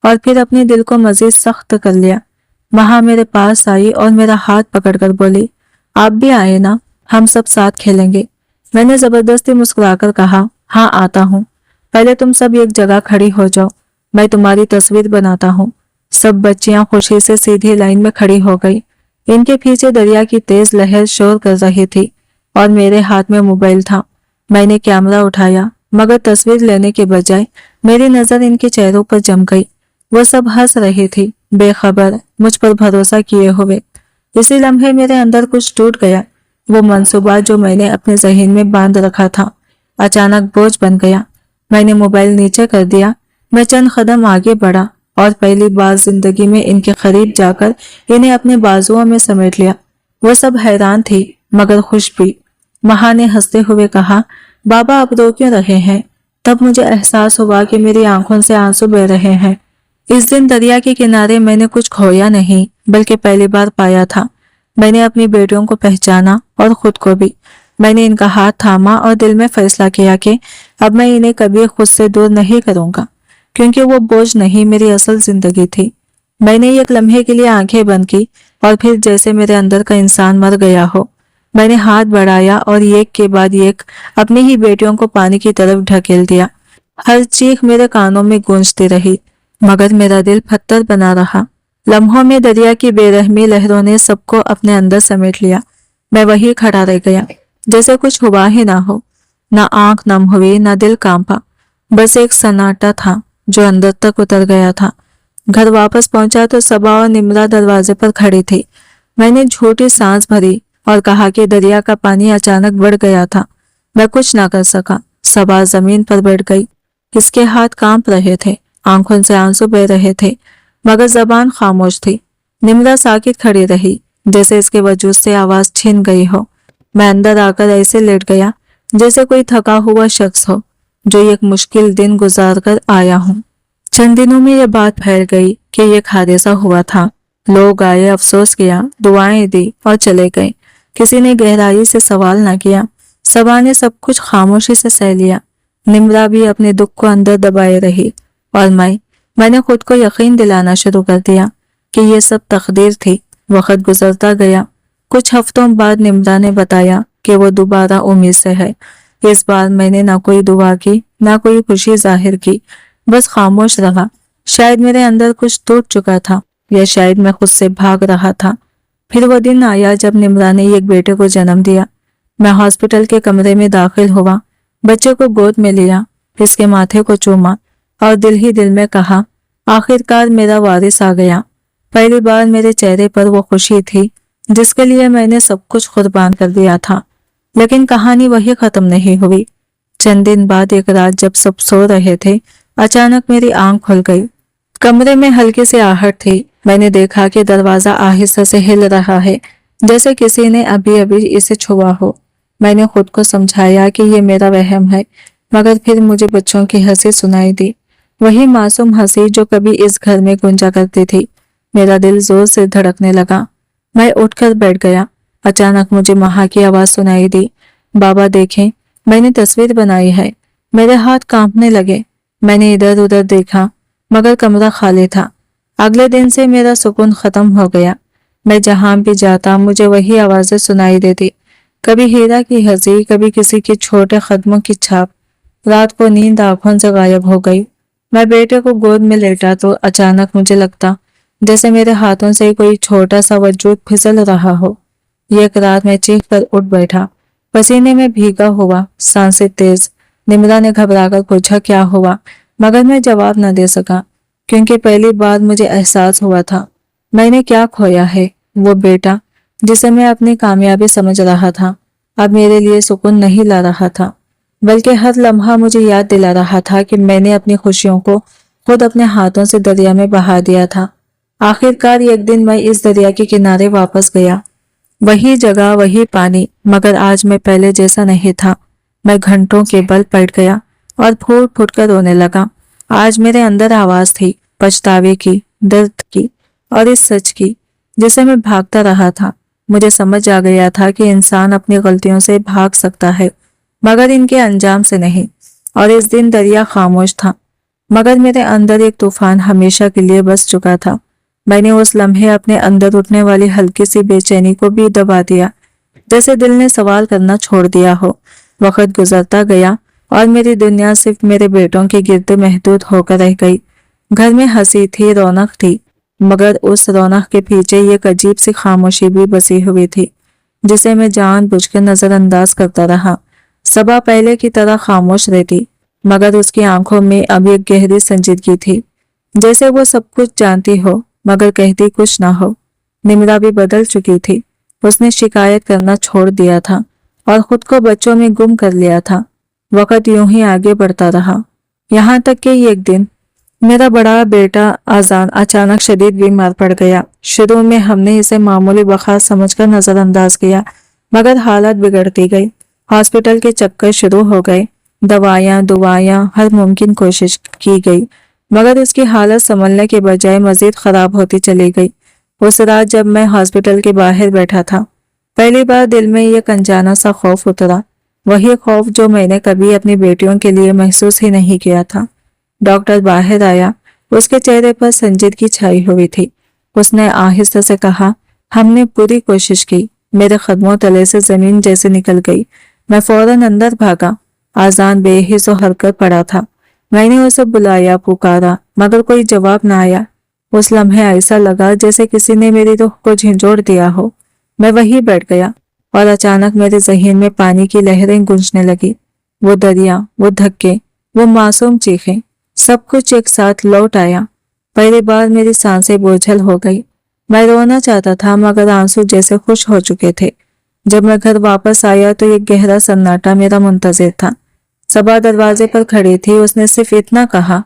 और फिर अपने दिल को मजीद सख्त कर लिया। महा मेरे पास आई और मेरा हाथ पकड़कर बोली, आप भी आए ना, हम सब साथ खेलेंगे। मैंने जबरदस्ती मुस्कुराकर कहा, हाँ आता हूँ, पहले तुम सब एक जगह खड़ी हो जाओ, मैं तुम्हारी तस्वीर बनाता हूँ। सब बच्चियां खुशी से सीधी लाइन में खड़ी हो गई। इनके पीछे दरिया की तेज लहर शोर कर रही थी और मेरे हाथ में मोबाइल था। मैंने कैमरा उठाया, मगर तस्वीर लेने के बजाय मेरी नजर इनके चेहरों पर जम गई। वो सब हंस रही थी, बेखबर, मुझ पर भरोसा किए हुए। इसी लम्हे मेरे अंदर कुछ टूट गया। वो मंसूबा जो मैंने अपने जहन में बांध रखा था, अचानक बोझ बन गया। मैंने मोबाइल नीचे कर दिया। मैं चंद कदम आगे बढ़ा और पहली बार जिंदगी में इनके करीब जाकर इन्हें अपने बाजुओं में समेट लिया। वो सब हैरान थी, मगर खुश भी। महा ने हंसते हुए कहा, बाबा आप रो क्यों रहे हैं? तब मुझे एहसास हुआ कि मेरी आंखों से आंसू बह रहे हैं। इस दिन दरिया के किनारे मैंने कुछ खोया नहीं, बल्कि पहली बार पाया था। मैंने अपनी बेटियों को पहचाना और खुद को भी। मैंने इनका हाथ थामा और दिल में फैसला किया कि अब मैं इन्हें कभी खुद से दूर नहीं करूंगा, क्योंकि वो बोझ नहीं, मेरी असल जिंदगी थी। मैंने एक लम्हे के लिए आंखें बंद की और फिर जैसे मेरे अंदर का इंसान मर गया हो, मैंने हाथ बढ़ाया और एक के बाद एक अपनी ही बेटियों को पानी की तरफ ढकेल दिया। हर चीख मेरे कानों में गूंजती रही, मगर मेरा दिल पत्थर बना रहा। लम्हों में दरिया की बेरहमी लहरों ने सबको अपने अंदर समेट लिया। मैं वही खड़ा रह गया, जैसे कुछ हुआ ही ना हो। ना आंख नम हुई, ना दिल कांपा, बस एक सन्नाटा था जो अंदर तक उतर गया था। घर वापस पहुंचा तो सबा और निम्रा दरवाजे पर खड़ी थी। मैंने झूठी सांस भरी और कहा कि दरिया का पानी अचानक बढ़ गया था। मैं कुछ ना कर सका। सबा जमीन पर बैठ गई। इसके हाथ कांप रहे थे, आंखों से आंसू बह रहे थे, मगर जबान खामोश थी। निम्रा साकित खड़ी रही, जैसे इसके वजूद से आवाज छिन गई हो। मैं अंदर आकर ऐसे लेट गया जैसे कोई थका हुआ शख्स हो जो एक मुश्किल दिन गुजार कर आया हूँ। चंद दिनों में यह बात फैल गई कि यह हादसा हुआ था। लोग आए, अफसोस किया, दुआएं दी और चले गए। किसी ने गहराई से सवाल ना किया। सबा ने सब कुछ खामोशी से सह लिया। निम्रा भी अपने दुख को अंदर दबाए रही और मैंने खुद को यकीन दिलाना शुरू कर दिया कि यह सब तकदीर थी। वक्त गुजरता गया। कुछ हफ्तों बाद निम्रा ने बताया कि वो दोबारा उम्मीद से है। इस बार मैंने ना कोई दुआ की, ना कोई खुशी जाहिर की, बस खामोश रहा। शायद मेरे अंदर कुछ टूट चुका था, या शायद मैं खुद से भाग रहा था। फिर वो दिन आया जब निम्रा ने एक बेटे को जन्म दिया। मैं हॉस्पिटल के कमरे में दाखिल हुआ, बच्चे को गोद में लिया, इसके माथे को चूमा और दिल ही दिल में कहा, आखिरकार मेरा वारिस आ गया। पहली बार मेरे चेहरे पर वो खुशी थी जिसके लिए मैंने सब कुछ कुर्बान कर दिया था। लेकिन कहानी वही खत्म नहीं हुई। चंद दिन बाद एक रात जब सब सो रहे थे, अचानक मेरी आंख खुल गई। कमरे में हल्की सी आहट थी। मैंने देखा कि दरवाजा आहिस्ता से हिल रहा है, जैसे किसी ने अभी अभी इसे छुआ हो। मैंने खुद को समझाया कि ये मेरा वहम है, मगर फिर मुझे बच्चों की हंसी सुनाई दी, वही मासूम हंसी जो कभी इस घर में गूंजा करती थी। मेरा दिल जोर से धड़कने लगा। मैं उठकर बैठ गया। अचानक मुझे माँ की आवाज सुनाई दी, बाबा देखें, मैंने तस्वीर बनाई है। मेरे हाथ कांपने लगे। मैंने इधर उधर देखा, मगर कमरा खाली था। अगले दिन से मेरा सुकून खत्म हो गया। मैं जहां भी जाता मुझे वही आवाजें सुनाई देती, कभी हीरा की हंसी, कभी किसी के छोटे कदमों की छाप। रात को नींद आंखों से गायब हो गई। मैं बेटे को गोद में लेटा तो अचानक मुझे लगता जैसे मेरे हाथों से कोई छोटा सा वजूद फिसल रहा हो। एक रात मैं चीख कर उठ बैठा, पसीने में भीगा हुआ, सांसें तेज। निम्रा ने घबराकर पूछा क्या हुआ, मगर मैं जवाब न दे सका, क्योंकि पहली बार मुझे एहसास हुआ था मैंने क्या खोया है। वो बेटा जिसे मैं अपनी कामयाबी समझ रहा था, अब मेरे लिए सुकून नहीं ला रहा था, बल्कि हर लम्हा मुझे याद दिला रहा था कि मैंने अपनी खुशियों को खुद अपने हाथों से दरिया में बहा दिया था। आखिरकार एक दिन मैं इस दरिया के किनारे वापस गया, वही जगह वही पानी, मगर आज मैं पहले जैसा नहीं था। मैं घंटों के बल पड़ गया और फूट फूट कर रोने लगा। आज मेरे अंदर आवाज थी, पछतावे की, दर्द की और इस सच की जिसे मैं भागता रहा था। मुझे समझ आ गया था कि इंसान अपनी गलतियों से भाग सकता है, मगर इनके अंजाम से नहीं। और इस दिन दरिया खामोश था, मगर मेरे अंदर एक तूफान हमेशा के लिए बस चुका था। मैंने उस लम्हे अपने अंदर उठने वाली हल्की सी बेचैनी को भी दबा दिया, जैसे दिल ने सवाल करना छोड़ दिया हो। वक्त गुजरता गया और मेरी दुनिया सिर्फ मेरे बेटों के गिर्द महदूद होकर रह गई। घर में हंसी थी, रौनक थी, मगर उस रौनक के पीछे एक अजीब सी खामोशी भी बसी हुई थी, जिसे मैं जानबूझकर नजरअंदाज करता रहा। सबा पहले की तरह खामोश रहती, मगर उसकी आंखों में अब एक गहरी संजीदगी थी, जैसे वो सब कुछ जानती हो मगर कहती कुछ ना हो। निम्रा भी बदल चुकी थी। उसने शिकायत करना छोड़ दिया था और खुद को बच्चों में गुम कर लिया था। वक्त यूं ही आगे बढ़ता रहा, यहाँ तक कि एक दिन मेरा बड़ा बेटा आजान अचानक शदीद बीमार पड़ गया। शुरू में हमने इसे मामूली बुखार समझकर नजरअंदाज किया, मगर हालत बिगड़ती गई। हॉस्पिटल के चक्कर शुरू हो गए, दवायां दुआयां, हर मुमकिन कोशिश की गई, मगर उसकी हालत संभलने के बजाय मजीद खराब होती चली गई। उस रात जब मैं हॉस्पिटल के बाहर बैठा था, पहली बार दिल में एक अनजाना सा खौफ उतरा, वही खौफ जो मैंने कभी अपनी बेटियों के लिए महसूस ही नहीं किया था। डॉक्टर बाहर आया, उसके चेहरे पर संजीदगी छाई हुई थी। उसने आहिस्ता से कहा, हमने पूरी कोशिश की। मेरे कदमों तले से जमीन जैसे निकल गई। मैं फौरन अंदर भागा। आजान बेहिस और हरकत पड़ा था। मैंने उसे बुलाया, पुकारा, मगर कोई जवाब न आया। उस लम्हे ऐसा लगा जैसे किसी ने मेरी रूह को झिंझोड़ दिया हो। मैं वहीं बैठ गया और अचानक मेरे ज़हन में पानी की लहरें गूंजने लगी। वो दरिया, वो धक्के, वो मासूम चीखें, सब कुछ एक साथ लौट आया। पहली बार मेरी सांसें बोझल हो गई। मैं रोना चाहता था, मगर आंसू जैसे खुश हो चुके थे। जब मैं घर वापस आया तो एक गहरा सन्नाटा मेरा मुंतजिर था। सबा दरवाजे पर खड़ी थी। उसने सिर्फ इतना कहा,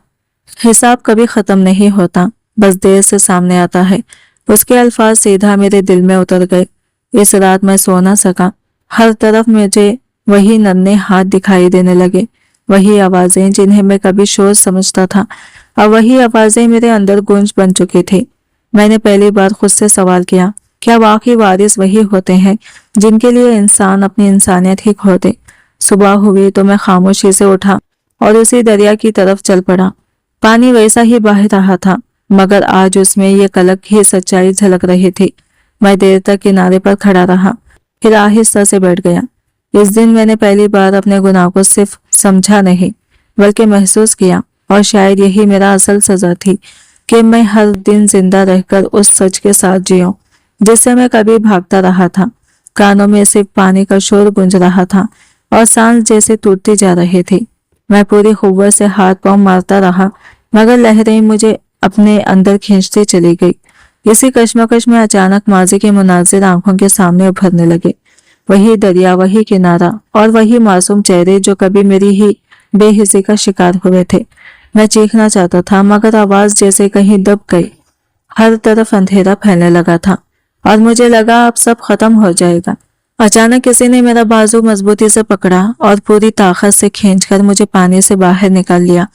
हिसाब कभी खत्म नहीं होता, बस देर से सामने आता है। उसके अल्फाज सीधा मेरे दिल में उतर गए। इस रात मैं सो ना सका। हर तरफ मुझे वही नन्हे हाथ दिखाई देने लगे, वही आवाजें जिन्हें मैं कभी शोर समझता था, अब वही आवाजें मेरे अंदर गूंज बन चुकी थी। मैंने पहली बार खुद से सवाल किया, क्या वाकई वारिस वही होते हैं जिनके लिए इंसान अपनी इंसानियत ही खो दे? सुबह हुई तो मैं खामोशी से उठा और उसी दरिया की तरफ चल पड़ा। पानी वैसा ही बह रहा था, मगर आज उसमें एक अलग ही सच्चाई झलक रही थी। मैं देर तक किनारे पर खड़ा रहा, फिर आहिस्ता से बैठ गया। इस दिन मैंने पहली बार अपने गुनाह को सिर्फ समझा नहीं, बल्कि महसूस किया, और शायद यही मेरा असल सजा थी कि मैं हर दिन जिंदा रहकर उस सच के साथ जियूं जिससे मैं कभी भागता रहा था। कानों में सिर्फ पानी का शोर गूंज रहा था और सांस जैसे टूटती जा रही थी। मैं पूरी कुव्वत से हाथ पांव मारता रहा, मगर लहरें मुझे अपने अंदर खींचती चली गई। इसी कश्मकश में अचानक माजी के मुनाजिर आंखों के सामने उभरने लगे। वही दरिया, वही किनारा और वही मासूम चेहरे जो कभी मेरी ही बेहिसी का शिकार हुए थे। मैं चीखना चाहता था मगर आवाज जैसे कहीं दब गई। हर तरफ अंधेरा फैलने लगा था और मुझे लगा अब सब खत्म हो जाएगा। अचानक किसी ने मेरा बाजू मजबूती से पकड़ा और पूरी ताकत से खींचकर मुझे पानी से बाहर निकाल लिया।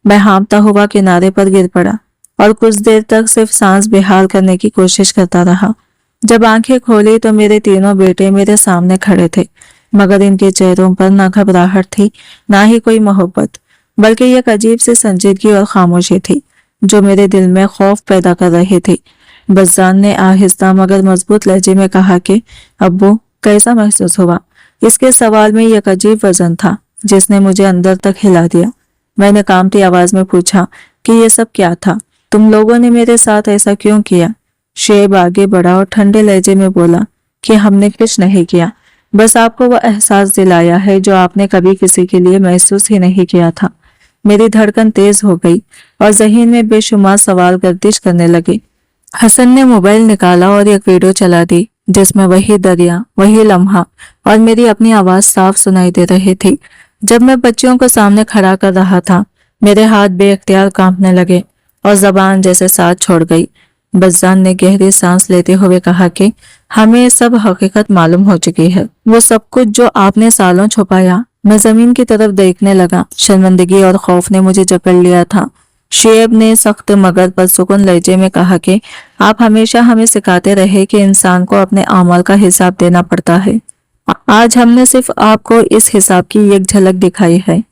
मैं हाँफता हुआ किनारे पर गिर पड़ा और कुछ देर तक सिर्फ सांस बेहाल करने की कोशिश करता रहा। जब आंखें खोली तो मेरे तीनों बेटे मेरे सामने खड़े थे, मगर इनके चेहरों पर ना घबराहट थी, ना ही कोई मोहब्बत, बल्कि एक अजीब सी संजीदगी और खामोशी थी जो मेरे दिल में खौफ पैदा कर रही थी। बज़्ज़ान ने आहिस्ता मगर मजबूत लहजे में कहा कि अब्बू, कैसा महसूस हुआ? इसके सवाल में एक अजीब वजन था जिसने मुझे अंदर तक हिला दिया। मैंने कांपती आवाज में पूछा कि ये सब क्या था? तुम लोगों ने मेरे साथ ऐसा क्यों किया? शेब आगे बढ़ा और ठंडे लहजे में बोला कि हमने कुछ नहीं किया, बस आपको वो एहसास दिलाया है जो आपने कभी किसी के लिए महसूस ही नहीं किया था। मेरी धड़कन तेज हो गई और ज़हीन में बेशुमार सवाल गर्दिश करने लगे। हसन ने मोबाइल निकाला और एक वीडियो चला दी जिसमें वही दरिया, वही लम्हा और मेरी अपनी आवाज साफ सुनाई दे रही थी। जब मैं बच्चियों को सामने खड़ा कर रहा था, मेरे हाथ बेअख्तियार कांपने लगे और जबान जैसे साथ छोड़ गई। बज़्ज़ान ने गहरी सांस लेते हुए कहा कि हमें सब हकीकत मालूम हो चुकी है, वो सब कुछ जो आपने सालों छुपाया। मैं जमीन की तरफ देखने लगा। शर्मिंदगी और खौफ ने मुझे जकड़ लिया था। शेब ने सख्त मगर पुरसुकून लहजे में कहा कि आप हमेशा हमें सिखाते रहे कि इंसान को अपने अमाल का हिसाब देना पड़ता है। आज हमने सिर्फ आपको इस हिसाब की एक झलक दिखाई है।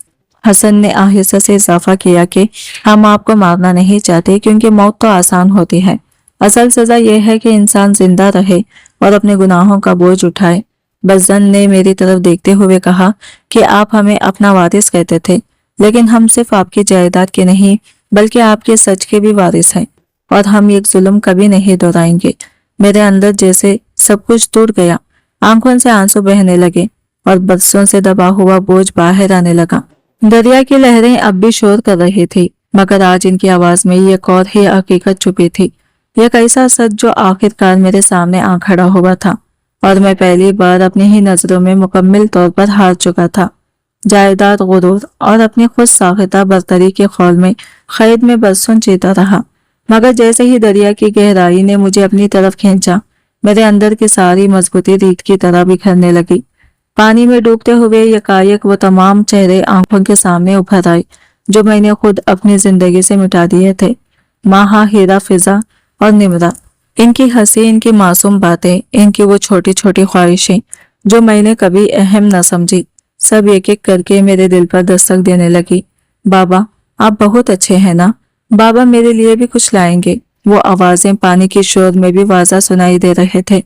हसन ने आहिस्ता से इजाफा किया कि हम आपको मारना नहीं चाहते, क्योंकि मौत तो आसान होती है। असल सजा यह है कि इंसान जिंदा रहे और अपने गुनाहों का बोझ उठाए। बज़्ज़ान ने मेरी तरफ देखते हुए कहा कि आप हमें अपना वारिस कहते थे, लेकिन हम सिर्फ आपकी जायदाद के नहीं बल्कि आपके सच के भी वारिस हैं, और हम एक जुल्म कभी नहीं दोहराएंगे। मेरे अंदर जैसे सब कुछ टूट गया। आंखों से आंसू बहने लगे और बरसों से दबा हुआ बोझ बाहर आने लगा। दरिया की लहरें अब भी शोर कर रही थी, मगर आज इनकी आवाज में एक और ही हकीकत छुपी थी। एक ऐसा सच जो आखिरकार मेरे सामने आ खड़ा हुआ था और मैं पहली बार अपनी ही नजरों में मुकम्मल तौर पर हार चुका था। जायदाद, गुरूर और अपनी खुद साख्ता बरतरी के खौल में खैद में बरसों जीता रहा, मगर जैसे ही दरिया की गहराई ने मुझे अपनी तरफ खींचा, मेरे अंदर की सारी मजबूती रीत की तरह बिखरने लगी। पानी में डूबते हुए यकायक वो तमाम चेहरे आंखों के सामने उभर आए जो मैंने खुद अपनी जिंदगी से मिटा दिए थे। माहा, हीरा, फिजा और निमरा, इनकी हंसी, इनकी मासूम बातें, इनकी वो छोटी छोटी ख्वाहिशें जो मैंने कभी अहम न समझी, सब एक एक करके मेरे दिल पर दस्तक देने लगी। बाबा, आप बहुत अच्छे हैं ना? बाबा मेरे लिए भी कुछ लाएंगे? वो आवाजें पानी की शोर में भी वाज़ा सुनाई दे रहे थे,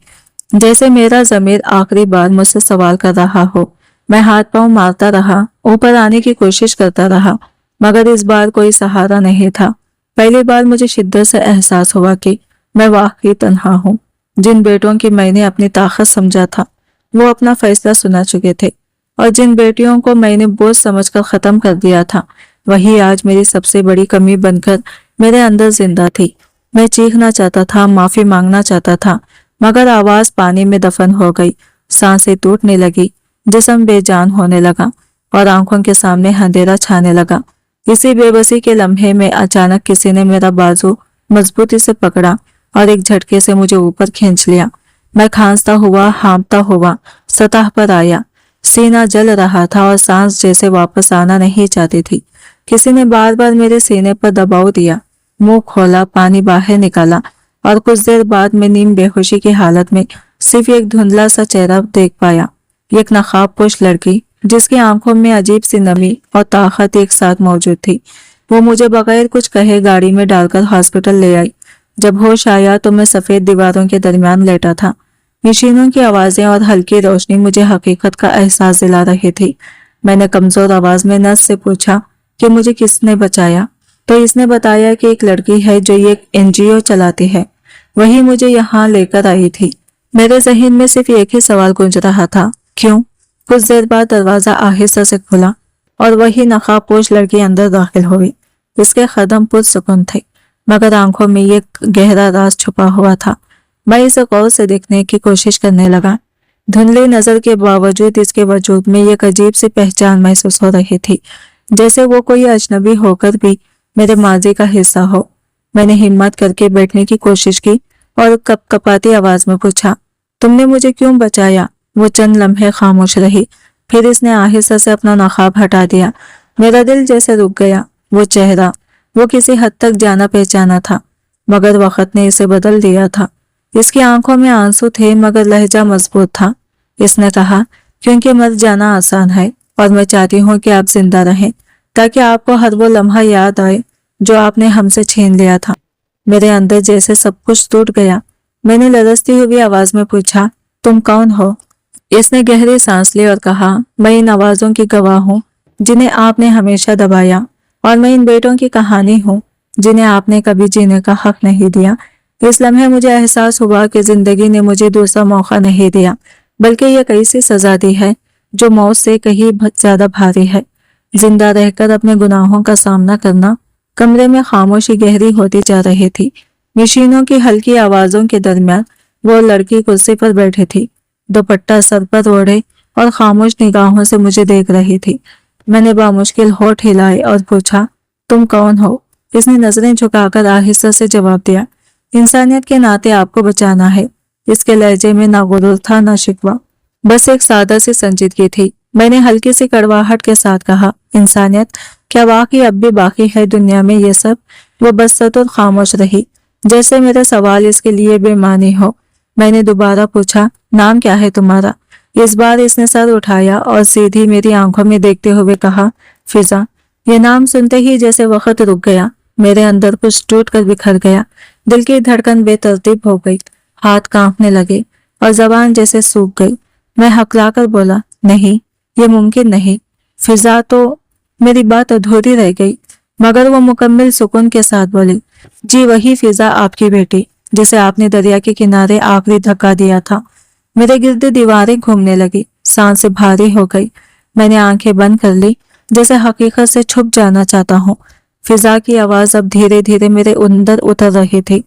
जैसे मेरा ज़मीर आखिरी बार मुझसे सवाल कर रहा हो। मैं हाथ पांव मारता रहा, ऊपर आने की कोशिश करता रहा, मगर इस बार कोई सहारा नहीं था। पहली बार मुझे शिद्दत से एहसास हुआ कि मैं वाकई तन्हा हूँ। जिन बेटों की मैंने अपनी ताकत समझा था, वो अपना फैसला सुना चुके थे, और जिन बेटियों को मैंने बोझ समझकर खत्म कर दिया था, वही आज मेरी सबसे बड़ी कमी बनकर मेरे अंदर जिंदा थी। मैं चीखना चाहता था, माफी मांगना चाहता था, मगर आवाज पानी में दफन हो गई। सांसें टूटने लगी, जिस्म बेजान होने लगा और आंखों के सामने अंधेरा छाने लगा। इसी बेबसी के लम्हे में अचानक किसी ने मेरा बाजू मजबूती से पकड़ा और एक झटके से मुझे ऊपर खींच लिया। मैं खांसता हुआ, हाँफता हुआ सतह पर आया। सीना जल रहा था और सांस जैसे वापस आना नहीं चाहती थी। किसी ने बार बार मेरे सीने पर दबाव दिया। मुंह खोला, पानी बाहर निकाला और कुछ देर बाद मैं नीम बेहोशी की हालत में सिर्फ एक धुंधला सा चेहरा देख पाया। एक नकाबपोश लड़की जिसकी आंखों में अजीब सी नमी और ताकत एक साथ मौजूद थी। वो मुझे बगैर कुछ कहे गाड़ी में डालकर हॉस्पिटल ले आई। जब होश आया तो मैं सफेद दीवारों के दरमियान लेटा था। मशीनों की आवाजें और हल्की रोशनी मुझे हकीकत का एहसास दिला रही थी। मैंने कमजोर आवाज में नर्स से पूछा कि मुझे किसने बचाया, तो इसने बताया कि एक लड़की है जो एक एनजीओ चलाती है, वही मुझे यहाँ लेकर आई थी। मेरे जहन में सिर्फ एक ही सवाल गूंज रहा था, क्यों? कुछ देर बाद दरवाजा आहिस्ता से खुला और वही नकाबपोश लड़की अंदर दाखिल हुई। इसके कदम पुरसुकून थे, मगर आंखों में एक गहरा राज छुपा हुआ था। मैं इसे गौर से देखने की कोशिश करने लगा। धुंधली नजर के बावजूद इसके वजूद में एक अजीब सी पहचान महसूस हो रही थी, जैसे वो कोई अजनबी होकर भी मेरे माजी का हिस्सा हो। मैंने हिम्मत करके बैठने की कोशिश की और कपकपाती आवाज में पूछा, तुमने मुझे क्यों बचाया? वो चंद लम्हे खामोश रही, फिर इसने आहिस्ता से अपना नकाब हटा दिया। मेरा दिल जैसे रुक गया। वो चेहरा, वो किसी हद तक जाना पहचाना था, मगर वक्त ने इसे बदल दिया था। इसकी आंखों में आंसू थे मगर लहजा मजबूत था। इसने कहा, क्योंकि मर जाना आसान है और मैं चाहती हूँ कि आप जिंदा रहें, ताकि आपको हर वो लम्हा याद आए जो आपने हमसे छीन लिया था। मेरे अंदर जैसे सब कुछ टूट गया। मैंने लरजती हुई आवाज में पूछा, तुम कौन हो? इसने गहरी सांस ली और कहा, मैं इन आवाजों की गवाह हूँ जिन्हें आपने हमेशा दबाया, और मैं इन बेटों की कहानी हूँ जिन्हें आपने कभी जीने का हक नहीं दिया। इस लम्हे मुझे एहसास हुआ कि जिंदगी ने मुझे दूसरा मौका नहीं दिया, बल्कि यह कैसी सजा दी है जो मौत से कहीं ज्यादा भारी है। जिंदा रहकर अपने गुनाहों का सामना करना। कमरे में खामोशी गहरी होती जा रही थी। मशीनों की हल्की आवाजों के दरमियान वो लड़की कुर्सी पर बैठी थी, दुपट्टा सर पर ओढ़े और खामोश निगाहों से मुझे देख रही थी। मैंने बामुश्किल होठ हिलाए और पूछा, तुम कौन हो? इसने नजरें झुकाकर आहिस्ता से जवाब दिया, इंसानियत के नाते आपको बचाना है। इसके लहजे में ना गुरूर था ना शिकवा, बस एक सादा सी संजीदगी थी। मैंने हल्की सी कड़वाहट के साथ कहा, इंसानियत क्या वाकई अब भी बाकी है दुनिया में ये सब? वो बस सतुर खामोश रही, जैसे मेरा सवाल इसके लिए बेमानी हो। मैंने दोबारा पूछा, नाम क्या है तुम्हारा? इस बार इसने सर उठाया और सीधी मेरी आंखों में देखते हुए कहा, फिजा। ये नाम सुनते ही जैसे वक्त रुक गया। मेरे अंदर कुछ टूट कर बिखर गया। दिल की धड़कन बेतरतीब हो गई, हाथ कांपने लगे और जबान जैसे सूख गई। मैं हकलाकर बोला, नहीं, ये मुमकिन नहीं। फिजा तो मेरी बात अधूरी रह गई, मगर वो मुकम्मल सुकून के साथ बोली, जी वही फिजा, आपकी बेटी जिसे आपने दरिया के किनारे आखिरी धक्का दिया था। मेरे गिर्द दीवारें घूमने लगी, सांसें भारी हो गई। मैंने आंखें बंद कर ली, जैसे हकीकत से छुप जाना चाहता हूँ। फिजा की आवाज अब धीरे धीरे मेरे अंदर उतर रही थी।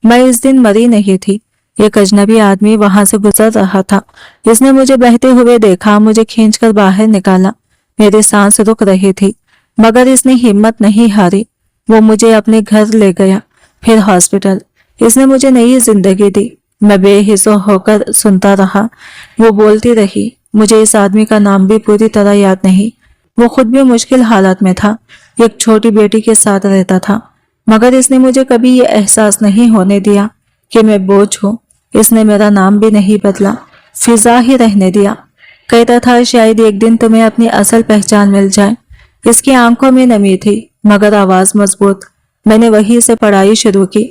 मैं इस दिन मरी नहीं थी। एक अजनबी आदमी वहां से गुजर रहा था। इसने मुझे बहते हुए देखा, मुझे खींचकर बाहर निकाला। मेरी सांस रुक रही थी, मगर इसने हिम्मत नहीं हारी। वो मुझे अपने घर ले गया, फिर हॉस्पिटल। इसने मुझे नई जिंदगी दी। मैं बेहिस्सा होकर सुनता रहा। वो बोलती रही। मुझे इस आदमी का नाम भी पूरी तरह याद नहीं। वो खुद भी मुश्किल हालत में था, एक छोटी बेटी के साथ रहता था, मगर इसने मुझे कभी ये एहसास नहीं होने दिया कि मैं बोझ हूँ। इसने मेरा नाम भी नहीं बदला, फिजा ही रहने दिया। कहता था, शायद एक दिन तुम्हें अपनी असल पहचान मिल जाए। इसकी आंखों में नमी थी, मगर आवाज मजबूत। मैंने वहीं से पढ़ाई शुरू की,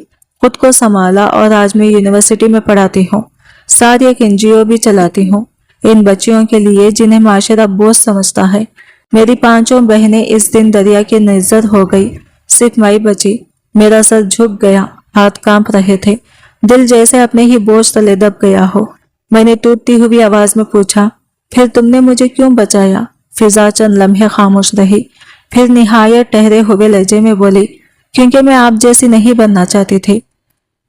खुद को संभाला और आज मैं यूनिवर्सिटी में पढ़ाती हूँ। साथ एक एनजीओ भी चलाती हूँ, इन बच्चियों के लिए जिन्हें माशरा बोझ समझता है। मेरी पांचों बहनें इस दिन दरिया की नजर हो गई, सिर्फ मैं बची। मेरा सर झुक गया, हाथ कांप रहे थे, दिल जैसे अपने ही बोझ तले दब गया हो। मैंने टूटती हुई आवाज में पूछा, फिर तुमने मुझे क्यों बचाया? फिजा चंद लम्हे खामोश रही, फिर निहायत ठहरे हुए लहजे में बोली, क्योंकि मैं आप जैसी नहीं बनना चाहती थी।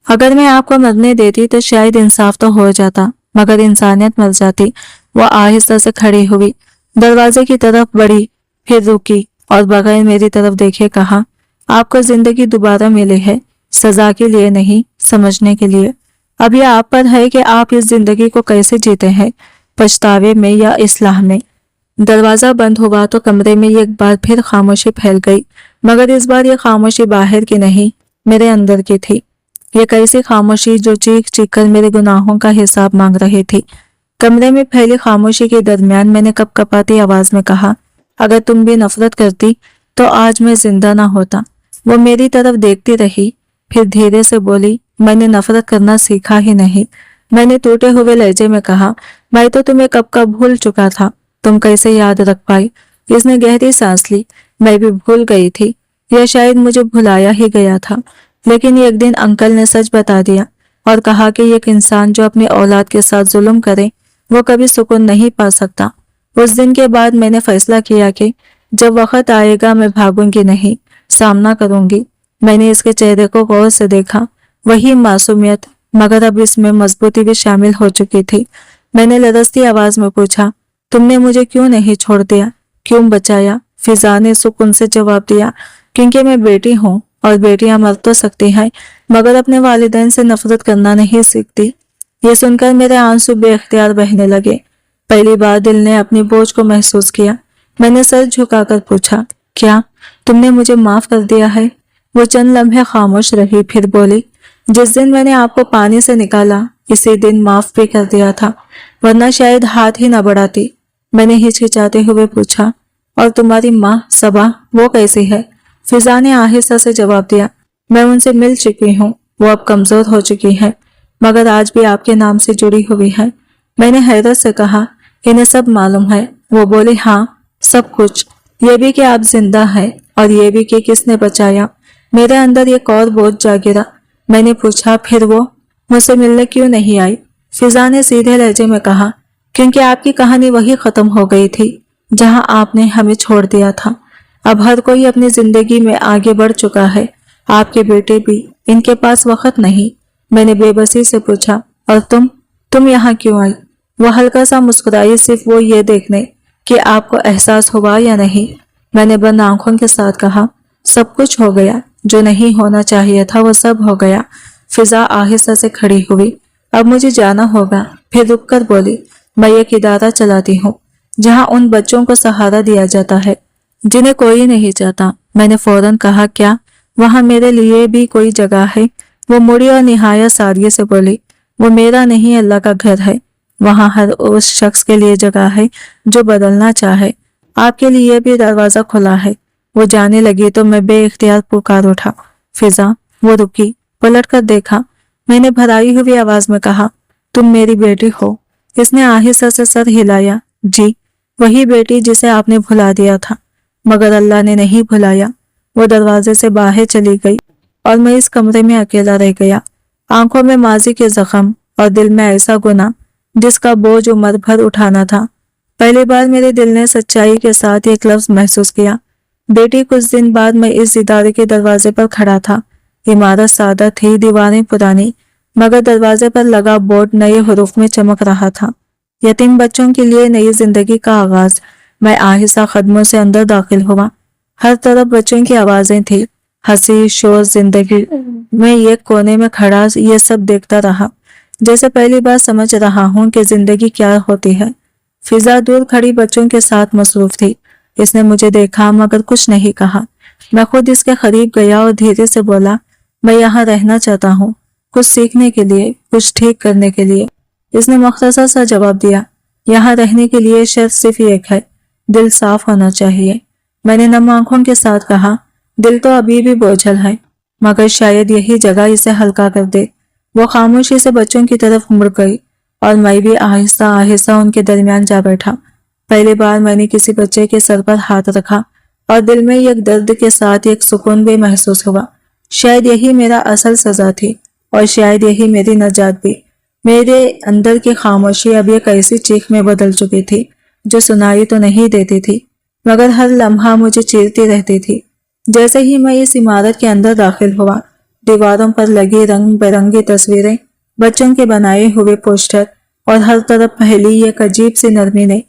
अगर मैं आपको मरने देती तो शायद इंसाफ तो हो जाता, मगर इंसानियत मर जाती। वो आहिस्ता से खड़ी हुई, दरवाजे की तरफ बढ़ी, फिर रुकी और बगैर मेरी तरफ देखे कहा, आपको जिंदगी दोबारा मिली है, सजा के लिए नहीं, समझने के लिए। अब यह आप पर है कि आप इस जिंदगी को कैसे जीते हैं, पछतावे में या इस्लाह में। दरवाजा बंद हुआ तो कमरे में एक बार फिर खामोशी फैल गई, मगर इस बार ये खामोशी बाहर की नहीं, मेरे अंदर की थी। ये कैसी खामोशी जो चीख चीख कर मेरे गुनाहों का हिसाब मांग रही थी। कमरे में फैली खामोशी के दरमियान मैंने कपकपाती आवाज में कहा, अगर तुम भी नफरत करती तो आज मैं जिंदा ना होता। वो मेरी तरफ देखती रही, फिर धीरे से बोली, मैंने नफरत करना सीखा ही नहीं। मैंने टूटे हुए लहजे में कहा, मैं तो तुम्हें कब का भूल चुका था, तुम कैसे याद रख पाई? इसने गहरी सांस ली। मैं भी भूल गई थी, या शायद मुझे भुलाया ही गया था। लेकिन एक दिन अंकल ने सच बता दिया और कहा कि एक इंसान जो अपने औलाद के साथ जुल्म करे वो कभी सुकून नहीं पा सकता। उस दिन के बाद मैंने फैसला किया कि जब वक्त आएगा मैं भागूंगी नहीं, सामना करूंगी। मैंने इसके चेहरे को गौर से देखा, वही मासूमियत, मगर अब इसमें मजबूती भी शामिल हो चुकी थी। میں نے لرزتی آواز میں پوچھا، تم نے مجھے کیوں نہیں چھوڑ دیا، کیوں بچایا؟ فضا نے سکون سے جواب دیا، کیونکہ میں بیٹی ہوں اور بیٹیاں مر تو سکتی ہیں مگر اپنے والدین سے نفرت کرنا نہیں سیکھتی۔ یہ سن کر میرے آنسو بے اختیار بہنے لگے۔ پہلی بار دل نے اپنی بوجھ کو محسوس کیا۔ میں نے سر جھکا کر پوچھا، کیا تم نے مجھے معاف کر دیا ہے؟ وہ چند لمحے خاموش رہی، پھر بولی، جس دن میں نے آپ کو پانی سے نکالا اسی دن معاف بھی کر دیا تھا، ورنہ شاید ہاتھ ہی نہ بڑھاتی۔ میں نے ہچکچاتے ہوئے پوچھا، اور تمہاری ماں صبا، وہ کیسی ہے؟ فضا نے آہستہ سے جواب دیا، میں ان سے مل چکی ہوں، وہ اب کمزور ہو چکی ہے مگر آج بھی آپ کے نام سے جڑی ہوئی ہے۔ میں نے حیرت سے کہا، انہیں سب معلوم ہے؟ وہ بولی، ہاں سب کچھ، یہ بھی کہ آپ زندہ ہیں اور یہ بھی کہ کس نے بچایا۔ میرے اندر ایک اور بوجھ جا گرا۔ میں نے پوچھا، پھر وہ مجھ سے ملنے کیوں نہیں آئی؟ فضا نے سیدھے لہجے میں کہا، کیونکہ آپ کی کہانی وہی ختم ہو گئی تھی جہاں آپ نے ہمیں چھوڑ دیا تھا۔ اب ہر کوئی اپنی زندگی میں آگے بڑھ چکا ہے، آپ کے بیٹے بھی، ان کے پاس وقت نہیں۔ میں نے بے بسی سے پوچھا، اور تم یہاں کیوں آئی؟ وہ ہلکا سا مسکرائی، صرف وہ یہ دیکھنے کہ آپ کو احساس ہوا یا نہیں۔ میں نے بند آنکھوں کے ساتھ کہا، سب کچھ ہو گیا، جو نہیں ہونا چاہیے تھا وہ سب ہو گیا۔ فضا آہستہ سے کھڑی ہوئی، اب مجھے جانا ہوگا۔ پھر رک کر بولی، میں ایک ادارہ چلاتی ہوں جہاں ان بچوں کو سہارا دیا جاتا ہے جنہیں کوئی نہیں چاہتا۔ میں نے فوراً کہا، کیا وہاں میرے لیے بھی کوئی جگہ ہے؟ وہ مڑی اور نہایت سادگی سے بولی، وہ میرا نہیں، اللہ کا گھر ہے، وہاں ہر اس شخص کے لیے جگہ ہے جو بدلنا چاہے، آپ کے لیے بھی دروازہ کھلا ہے۔ وہ جانے لگی تو میں بے اختیار پکار اٹھا، فضا۔ وہ رکی، پلٹ کر دیکھا۔ میں نے بھرائی ہوئی آواز میں کہا، تم میری بیٹی ہو؟ اس نے آہستہ سے سر ہلایا، جی، وہی بیٹی جسے آپ نے بھلا دیا تھا مگر اللہ نے نہیں بھلایا۔ وہ دروازے سے باہر چلی گئی اور میں اس کمرے میں اکیلا رہ گیا، آنکھوں میں ماضی کے زخم اور دل میں ایسا گناہ جس کا بوجھ عمر بھر اٹھانا تھا۔ پہلی بار میرے دل نے سچائی کے ساتھ ایک لفظ محسوس کیا، بیٹی۔ کچھ دن بعد میں اس ادارے کے دروازے پر کھڑا تھا۔ عمارت سادہ تھی، دیواریں پرانی، مگر دروازے پر لگا بورڈ نئے حروف میں چمک رہا تھا، یتیم بچوں کے لیے نئی زندگی کا آغاز۔ میں آہستہ قدموں سے اندر داخل ہوا۔ ہر طرف بچوں کی آوازیں تھی، ہنسی، شور۔ زندگی میں ایک کونے میں کھڑا یہ سب دیکھتا رہا، جیسے پہلی بار سمجھ رہا ہوں کہ زندگی کیا ہوتی ہے۔ فضا دور کھڑی بچوں کے ساتھ مصروف تھی۔ اس نے مجھے دیکھا مگر کچھ نہیں کہا۔ میں خود اس کے قریب گیا اور دھیرے سے بولا، میں یہاں رہنا چاہتا ہوں، کچھ سیکھنے کے لیے، کچھ ٹھیک کرنے کے لیے۔ اس نے مختصر سا جواب دیا، یہاں رہنے کے لیے شرط صرف ایک ہے، دل صاف ہونا چاہیے۔ میں نے نم آنکھوں کے ساتھ کہا، دل تو ابھی بھی بوجھل ہے مگر شاید یہی جگہ اسے ہلکا کر دے۔ وہ خاموشی سے بچوں کی طرف مڑ گئی اور میں بھی آہستہ آہستہ ان کے درمیان جا بیٹھا۔ پہلی بار میں نے کسی بچے کے سر پر ہاتھ رکھا اور دل میں ایک درد کے ساتھ ایک سکون بھی محسوس ہوا۔ شاید یہی میرا اصل سزا تھی اور شاید یہی میری نجات بھی۔ میرے اندر کی خاموشی اب ایک ایسی چیخ میں بدل چکی تھی جو سنائی تو نہیں دیتی تھی مگر ہر لمحہ مجھے چیرتی رہتی تھی۔ جیسے ہی میں اس عمارت کے اندر داخل ہوا، دیواروں پر لگی رنگ برنگی تصویریں، بچوں کے بنائے ہوئے پوسٹر اور ہر طرف پھیلی ایک عجیب سی نرمی نے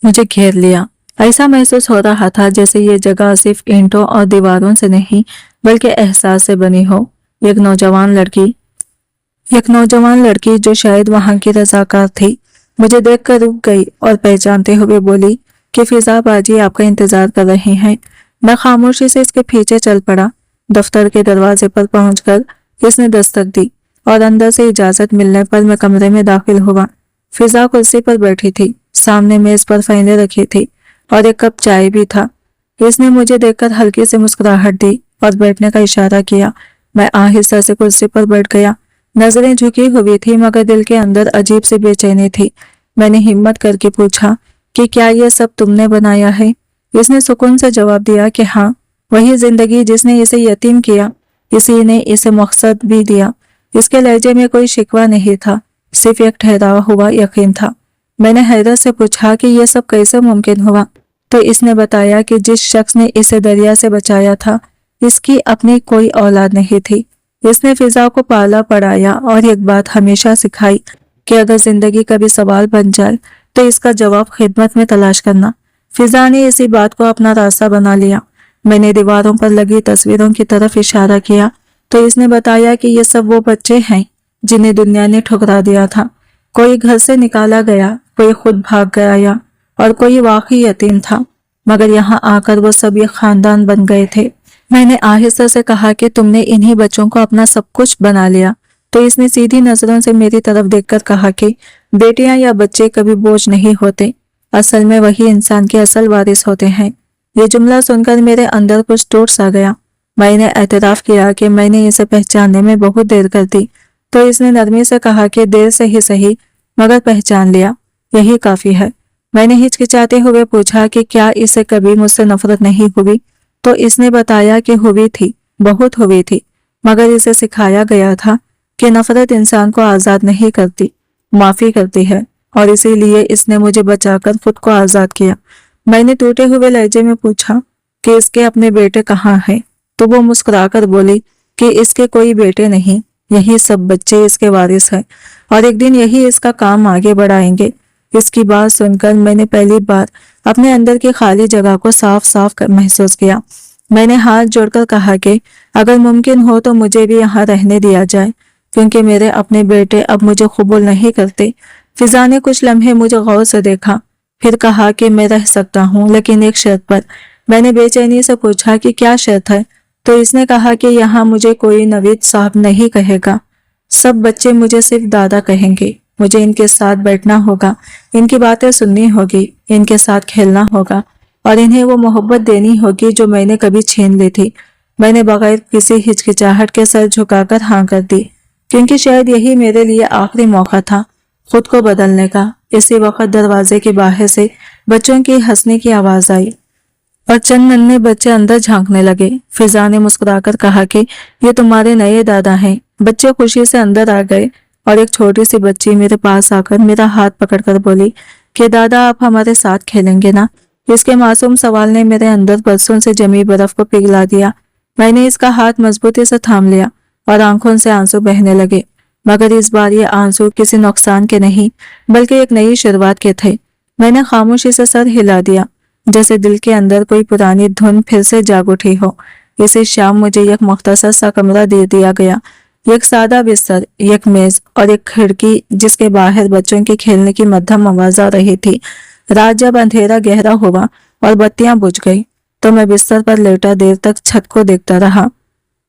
مجھے گھیر لیا۔ ایسا محسوس ہو رہا تھا جیسے یہ جگہ صرف اینٹوں اور دیواروں سے نہیں بلکہ احساس سے بنی ہو۔ ایک نوجوان لڑکی جو شاید وہاں کی رضاکار تھی مجھے دیکھ کر رک گئی اور پہچانتے ہوئے بولی کہ فضا باجی آپ کا انتظار کر رہے ہیں۔ میں خاموشی سے اس کے پیچھے چل پڑا۔ دفتر کے دروازے پر پہنچ کر اس نے دستک دی اور اندر سے اجازت ملنے پر میں کمرے میں داخل ہوا۔ فضا کرسی پر بیٹھی تھی، سامنے میز پر فائلیں رکھی تھی اور ایک کپ چائے بھی تھا۔ اس نے مجھے دیکھ کر ہلکی سے مسکراہٹ دی اور بیٹھنے کا اشارہ کیا۔ میں آہستہ سے کرسی پر بیٹھ گیا۔ نظریں جھکی ہوئی تھی مگر دل کے اندر عجیب سی بے چینی تھی۔ میں نے ہمت کر کے پوچھا کہ کیا یہ سب تم نے بنایا ہے؟ اس نے سکون سے جواب دیا کہ ہاں، وہی زندگی جس نے اسے یتیم کیا، اسی نے اسے مقصد بھی دیا۔ اس کے لہجے میں کوئی شکوہ نہیں تھا، صرف ایک ٹھہرا ہوا یقین تھا۔ میں نے حیرت سے پوچھا کہ یہ سب کیسے ممکن ہوا؟ تو اس نے بتایا کہ جس شخص نے اسے دریا سے بچایا تھا اس کی اپنی کوئی اولاد نہیں تھی۔ اس نے فضا کو پالا پڑھایا اور ایک بات ہمیشہ سکھائی کہ اگر जिंदगी कभी सवाल बन जाए तो इसका जवाब खिदमत में तलाश करना। फिजा ने इसी बात को अपना रास्ता बना लिया। मैंने दीवारों पर लगी तस्वीरों की तरफ इशारा किया तो इसने बताया कि ये सब वो बच्चे हैं जिन्हें दुनिया ने ठुकरा दिया था। कोई घर से निकाला गया, कोई खुद भाग गया और कोई वाकई यतीम था, मगर यहाँ आकर वो सब एक खानदान बन गए थे। मैंने आहिस्ता से कहा कि तुमने इन्हीं बच्चों को अपना सब कुछ बना लिया। तो इसने सीधी नजरों से मेरी तरफ देखकर कहा कि बेटियां या बच्चे कभी बोझ नहीं होते, असल में वही इंसान के असल वारिस होते हैं। ये जुमला सुनकर मेरे अंदर कुछ टूट सा गया। मैंने एतराफ किया कि मैंने इसे पहचानने में बहुत देर कर दी। तो इसने नरमी से कहा कि देर से ही सही, मगर पहचान लिया, यही काफी है। मैंने हिचकिचाते हुए पूछा कि क्या इसे कभी मुझसे नफरत नहीं हुई? तो इसने बताया कि हुई थी, बहुत हुई थी, मगर इसे सिखाया गया था कि नफरत इंसान को आजाद नहीं करती, माफी करती है, और इसीलिए इसने मुझे बचाकर खुद को आजाद किया। मैंने टूटे हुए लहजे में पूछा कि इसके अपने बेटे कहाँ हैं? तो वो मुस्कुराकर बोली कि इसके कोई बेटे नहीं, यही सब बच्चे इसके वारिस हैं और एक दिन यही इसका काम आगे बढ़ाएंगे। इसकी बात सुनकर मैंने पहली बार अपने अंदर की खाली जगह को साफ साफ महसूस किया। मैंने हाथ जोड़कर कहा कि अगर मुमकिन हो तो मुझे भी यहाँ रहने दिया जाए, क्योंकि मेरे अपने बेटे अब मुझे कबूल नहीं करते। फिजा ने कुछ लम्हे मुझे गौर से देखा, फिर कहा कि मैं रह सकता हूँ, लेकिन एक शर्त पर। मैंने बेचैनी से पूछा कि क्या शर्त है? तो इसने कहा कि यहाँ मुझे कोई नवीद साहब नहीं कहेगा, सब बच्चे मुझे सिर्फ दादा कहेंगे। मुझे इनके साथ बैठना होगा, इनकी बातें सुननी होगी, इनके साथ खेलना होगा और इन्हें वो मोहब्बत देनी होगी जो मैंने कभी छीन ली थी। मैंने बगैर किसी हिचकिचाहट के सर झुकाकर हाँ कर दी, क्योंकि शायद यही मेरे लिए आखिरी मौका था खुद को बदलने का। इसी वक्त दरवाजे के बाहर से बच्चों की हंसने की आवाज आई और चंद नन्हे बच्चे अंदर झांकने लगे। फिजा ने मुस्कुराकर कहा कि ये तुम्हारे नए दादा हैं। बच्चे खुशी से अंदर आ गए और एक छोटी सी बच्ची मेरे पास आकर मेरा हाथ पकड़कर बोली कि दादा आप हमारे साथ खेलेंगे ना? इसके मासूम सवाल ने मेरे अंदर बरसों से जमी बर्फ को पिघला दिया। मैंने इसका हाथ मजबूती से थाम लिया और आंखों से आंसू बहने लगे, मगर इस बार ये आंसू किसी नुकसान के नहीं बल्कि एक नई शुरुआत के थे। मैंने खामोशी से सर हिला दिया, जैसे दिल के अंदर कोई पुरानी धुन फिर से जाग उठी हो। इसी शाम मुझे एक मुख्तसर सा कमरा दे दिया गया, एक सादा बिस्तर, एक मेज और एक खिड़की जिसके बाहर बच्चों के खेलने की मध्यम आवाज आ रही थी। रात जब अंधेरा गहरा हुआ और बत्तियां बुझ गई तो मैं बिस्तर पर लेटा देर तक छत को देखता रहा।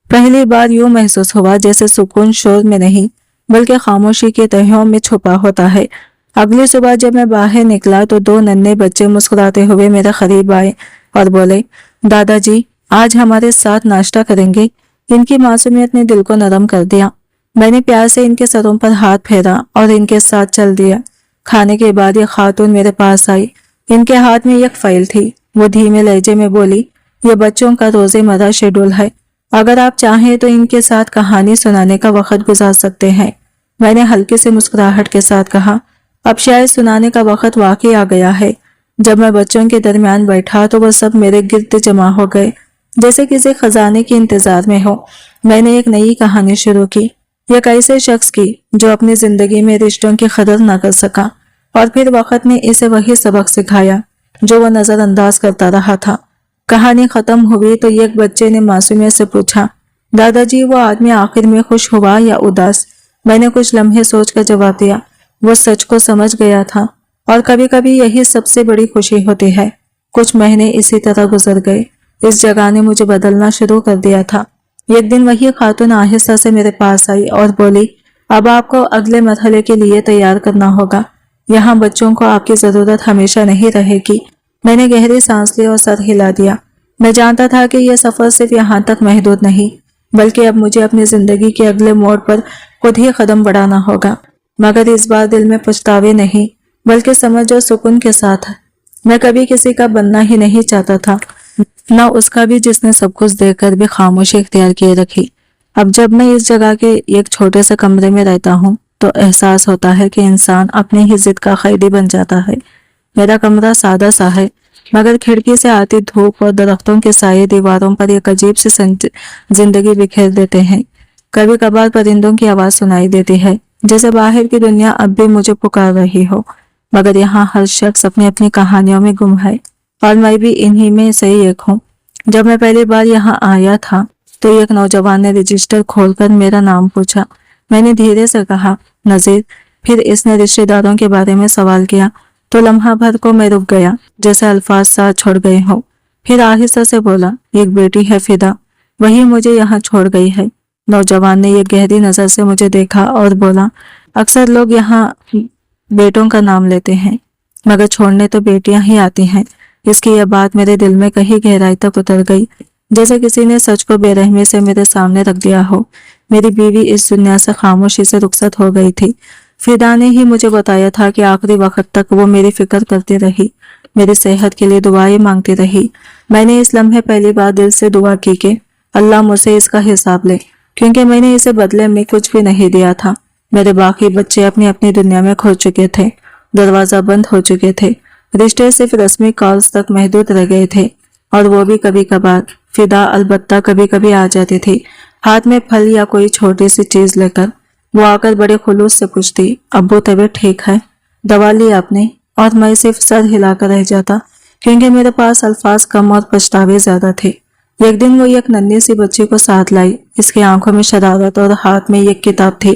पहली बार यूं महसूस हुआ जैसे सुकून शोर में नहीं बल्कि खामोशी के तहों में छुपा होता है। अगली सुबह जब मैं बाहर निकला तो दो नन्हे बच्चे मुस्कुराते हुए मेरे करीब आए और बोले, दादाजी आज हमारे साथ नाश्ता करेंगे? इनकी मासूमियत ने दिल को नरम कर दिया। मैंने प्यार से इनके सरों पर हाथ फेरा और इनके साथ चल दिया। खाने के बाद ये खातून मेरे पास आई। इनके हाथ में एक फाइल थी। वो धीमे लहजे में बोली, ये बच्चों का रोजेमर्रा शेड्यूल है, अगर आप चाहें तो इनके साथ कहानी सुनाने का वक्त गुजार सकते हैं। मैंने हल्की से मुस्कुराहट के साथ कहा, अब शायद सुनाने का वक्त वाकई आ गया है। जब मैं बच्चों के दरमियान बैठा तो वह सब मेरे गिर्द जमा हो गए, जैसे किसी खजाने के इंतजार में हो। मैंने एक नई कहानी शुरू की, एक ऐसे शख्स की जो अपनी जिंदगी में रिश्तों की कदर न कर सका और फिर वक्त ने इसे वही सबक सिखाया जो वह नजरअंदाज करता रहा था। कहानी खत्म हुई तो एक बच्चे ने मासूमियत से पूछा, दादाजी वो आदमी आखिर में खुश हुआ या उदास? मैंने कुछ लम्हे सोचकर जवाब दिया, वो सच को समझ गया था और कभी कभी यही सबसे बड़ी खुशी होती है। कुछ महीने इसी तरह गुजर गए। इस जगह ने मुझे बदलना शुरू कर दिया था। एक दिन वही खातून आहिस्ता से मेरे पास आई और बोली, अब आपको अगले मरहले के लिए तैयार करना होगा। यहाँ बच्चों को आपकी जरूरत हमेशा नहीं रहेगी। मैंने गहरी सांस ली और सर हिला दिया। मैं जानता था कि यह सफर सिर्फ यहाँ तक महदूद नहीं बल्कि अब मुझे अपनी जिंदगी के अगले मोड़ पर खुद ही कदम बढ़ाना होगा, मगर इस बार दिल में पछतावे नहीं बल्कि समझ और सुकून के साथ। मैं कभी किसी का बनना ही नहीं चाहता था, न उसका भी जिसने सब कुछ देखकर भी खामोशी इख्तियार किए रखी। अब जब मैं इस जगह के एक छोटे से कमरे में रहता हूँ तो एहसास होता है कि इंसान अपनी ही जिद का कैदी बन जाता है। मेरा कमरा सादा सा है, मगर खिड़की से आती धूप और दरख्तों के साये दीवारों पर एक अजीब सी जिंदगी बिखेर देते हैं। कभी कभार परिंदों की आवाज सुनाई देती है, जैसे बाहर की दुनिया अब भी मुझे पुकार रही हो, मगर यहाँ हर शख्स अपनी अपनी कहानियों में गुम है और मैं भी इन्हीं में से एक हूँ। जब मैं पहली बार यहाँ आया था तो एक नौजवान ने रजिस्टर खोलकर मेरा नाम पूछा। मैंने धीरे से कहा, नजीर। फिर इसने रिश्तेदारों के बारे में सवाल किया तो लम्हा भर को मैं रुक गया, जैसे अल्फाज साथ छोड़ गए हो। फिर आहिस्ता से बोला, एक बेटी है फिदा, वही मुझे यहाँ छोड़ गई है। नौजवान ने एक गहरी नजर से मुझे देखा और बोला, अक्सर लोग यहाँ बेटों का नाम लेते हैं मगर छोड़ने तो बेटियां ही आती हैं। इसकी यह बात मेरे दिल में कहीं गहराई तक उतर गई, जैसे किसी ने सच को बेरहमी से मेरे सामने रख दिया हो। मेरी बीवी इस दुनिया से खामोशी से रुखसत हो गई थी। फिदा ने ही मुझे बताया था कि आखिरी वक्त तक वो मेरी फिक्र करती रही, मेरी सेहत के लिए दुआएं मांगती रही। मैंने इस लम्हे पहली बार दिल से दुआ की कि अल्लाह मुझसे इसका हिसाब ले, क्योंकि मैंने इसे बदले में कुछ भी नहीं दिया था। मेरे बाकी बच्चे अपनी अपनी दुनिया में खो चुके थे, दरवाजा बंद हो चुके थे, रिश्ते सिर्फ रस्मी कॉल्स तक महदूद रह गए थे, और वो भी कभी कभार। फिदा अलबत्ता कभी कभी आ जाती थी, हाथ में फल या कोई छोटी सी चीज लेकर। वो आकर बड़े खुलूस से पूछती, अब्बू तबीयत ठीक है, दवा ली आपने? और मैं सिर्फ सर हिलाकर रह जाता, क्योंकि मेरे पास अल्फाज कम और पछतावे ज्यादा थे। एक दिन वो एक नन्ही सी बच्ची को साथ लाई, इसकी आंखों में शरारत और हाथ में एक किताब थी।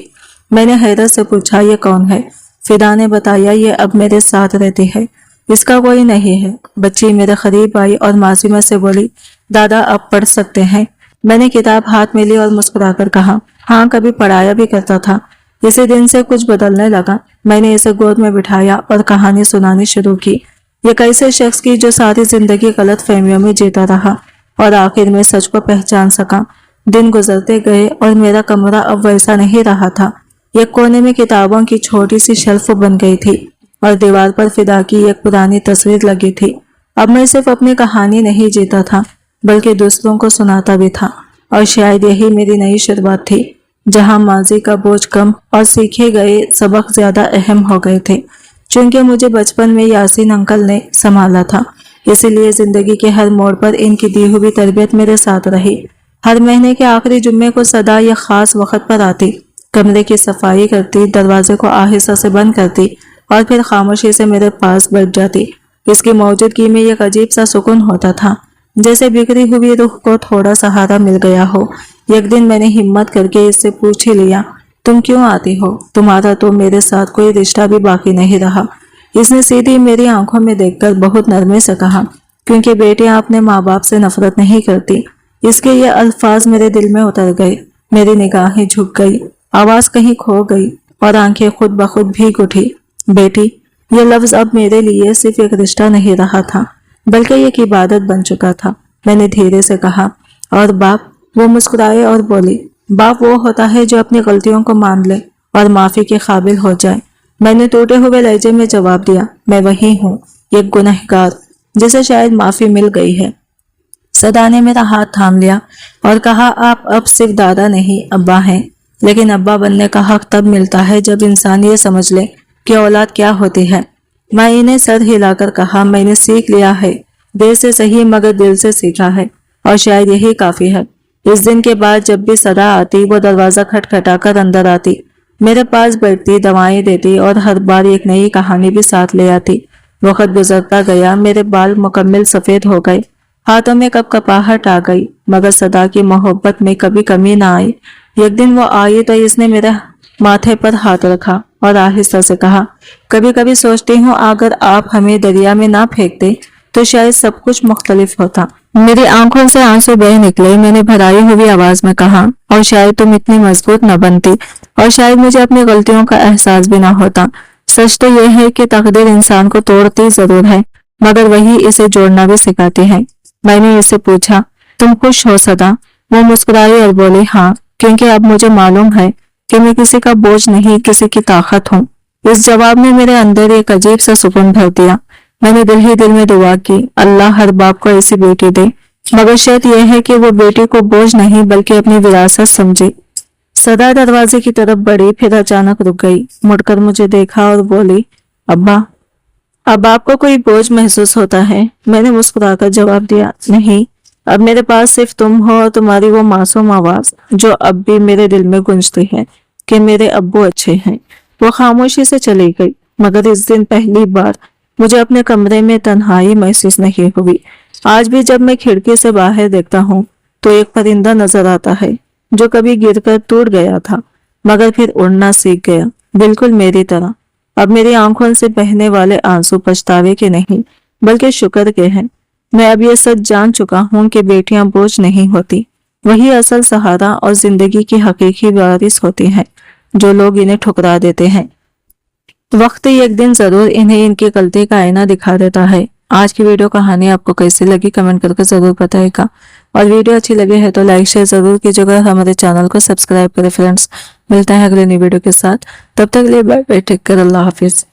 मैंने हैरत से पूछा, ये कौन है? फिदा ने बताया, ये अब मेरे साथ रहती है, इसका कोई नहीं है। बच्ची मेरे करीब आई और मासूमा से बोली, दादा अब पढ़ सकते हैं? मैंने किताब हाथ में ली और मुस्कुराकर कहा, हाँ, कभी पढ़ाया भी करता था। इसी दिन से कुछ बदलने लगा। मैंने इसे गोद में बिठाया और कहानी सुनानी शुरू की, एक ऐसे शख्स की जो सारी जिंदगी गलत फहमियों में जीता रहा और आखिर में सच को पहचान सका। दिन गुजरते गए और मेरा कमरा अब वैसा नहीं रहा था। एक कोने में किताबों की छोटी सी शेल्फ बन गई थी और दीवार पर फिदा की एक पुरानी तस्वीर लगी थी। अब मैं सिर्फ अपनी कहानी नहीं जीता था, बल्कि दूसरों को सुनाता भी था, और शायद यही मेरी नई शुरुआत थी, जहां माजी का बोझ कम और सीखे गए सबक ज्यादा अहम हो गए थे। चूंकि मुझे बचपन में यासीन अंकल ने संभाला था, इसीलिए जिंदगी के हर मोड़ पर इनकी दी हुई तरबियत मेरे साथ रही। हर महीने के आखिरी जुम्मे को सदा या खास वक्त पर आती, कमरे की सफाई करती, दरवाजे को आहिस्ता से बंद करती और फिर खामोशी से मेरे पास बैठ जाती। इसकी मौजूदगी में एक अजीब सा सुकून होता था, जैसे बिखरी हुई रूह को थोड़ा सहारा मिल गया हो। एक दिन मैंने हिम्मत करके इससे पूछ ही लिया, तुम क्यों आती हो? तुम्हारा तो मेरे साथ कोई रिश्ता भी बाकी नहीं रहा। इसने सीधी मेरी आंखों में देखकर बहुत नरमी से कहा, क्योंकि बेटियां अपने माँ बाप से नफरत नहीं करती। इसके ये अल्फाज मेरे दिल में उतर गए। मेरी निगाहें झुक गई, आवाज कहीं खो गई और आंखें खुद ब खुद भीग उठी। बेटी, ये लफ्ज अब मेरे लिए सिर्फ एक रिश्ता नहीं रहा था, बल्कि एक इबादत बन चुका था। मैंने धीरे से कहा, और बाप? वो मुस्कुराए और बोली, बाप वो होता है जो अपनी गलतियों को मान ले और माफी के काबिल हो जाए। मैंने टूटे हुए लहजे में जवाब दिया, मैं वही हूँ, एक गुनहगार जिसे शायद माफी मिल गई है। सदा ने मेरा हाथ थाम लिया और कहा, आप अब सिर्फ दादा नहीं अब्बा हैं, लेकिन अब्बा बनने का हक तब मिलता है जब इंसान ये समझ ले कि औलाद क्या होती है। मैं इन्हें सर हिलाकर कहा, मैंने सीख लिया है, देर से सही मगर दिल से सीखा है, और शायद यही काफी है। इस दिन के बाद जब भी सदा आती, वो दरवाजा खटखटाकर अंदर आती, मेरे पास बैठती, दवाएं देती और हर बार एक नई कहानी भी साथ ले आती। वक्त गुजरता गया, मेरे बाल मुकम्मल सफेद हो गए, हाथों में कपकपाहट आ गई, मगर सदा की मोहब्बत में कभी कमी ना आई। एक दिन वो आई तो इसने मेरे माथे पर हाथ रखा और आहिस्ता से कहा, कभी कभी सोचती हूँ अगर आप हमें दरिया में ना फेंकते तो शायद सब कुछ मुख्तलिफ होता। मेरी आंखों से आंसू बह निकले। मैंने भराई हुई आवाज में कहा, और शायद तुम इतनी मजबूत न बनती, और शायद मुझे अपनी गलतियों का एहसास भी ना होता। सच तो यह है कि तकदीर इंसान को तोड़ती जरूर है, मगर वही इसे जोड़ना भी सिखाती है। मैंने इससे पूछा, तुम खुश हो सदा? वो मुस्कुराई और बोली, हाँ, क्योंकि अब मुझे मालूम है कि मैं किसी का बोझ नहीं, किसी की ताकत हूँ। इस जवाब ने मेरे अंदर एक अजीब सा सुकून भर दिया। मैंने दिल ही दिल में दुआ की, अल्लाह हर बाप को ऐसी बेटी दे, मगर शर्त यह है कि वो बेटी को बोझ नहीं बल्कि अपनी विरासत समझे। सदा दरवाजे की तरफ बढ़ी, फिर अचानक रुक गई, मुड़कर मुझे देखा और बोली, अब्बा, अब आपको कोई बोझ महसूस होता है? मैंने मुस्कुराकर जवाब दिया, नहीं, अब मेरे पास सिर्फ तुम हो और तुम्हारी वो मासूम आवाज जो अब भी मेरे दिल में गूंजती है। कि मेरे अब्बू अच्छे हैं। वो खामोशी से चली गई, मगर इस दिन पहली बार मुझे अपने कमरे में तन्हाई महसूस नहीं हुई। आज भी जब मैं खिड़की से बाहर देखता हूँ तो एक परिंदा नजर आता है जो कभी गिरकर टूट गया था मगर फिर उड़ना सीख गया, बिल्कुल मेरी तरह। अब मेरी आंखों से बहने वाले आंसू पछतावे के नहीं बल्कि शुक्र के हैं। मैं अब ये सच जान चुका हूँ कि बेटियां बोझ नहीं होती, वही असल सहारा और जिंदगी की हकीकी वारिस होती हैं जो लोग इन्हें ठुकरा देते हैं। वक्त ही एक दिन जरूर इन्हें इनकी गलती का आईना दिखा देता है। आज की वीडियो कहानी आपको कैसी लगी कमेंट करके जरूर बताएगा, और वीडियो अच्छी लगी है तो लाइक शेयर जरूर कीजिएगा, हमारे चैनल को सब्सक्राइब करें फ्रेंड्स। मिलते हैं अगले नई वीडियो के साथ, तब तक के लिए बाय बाय, टेक केयर, अल्लाह हाफिज।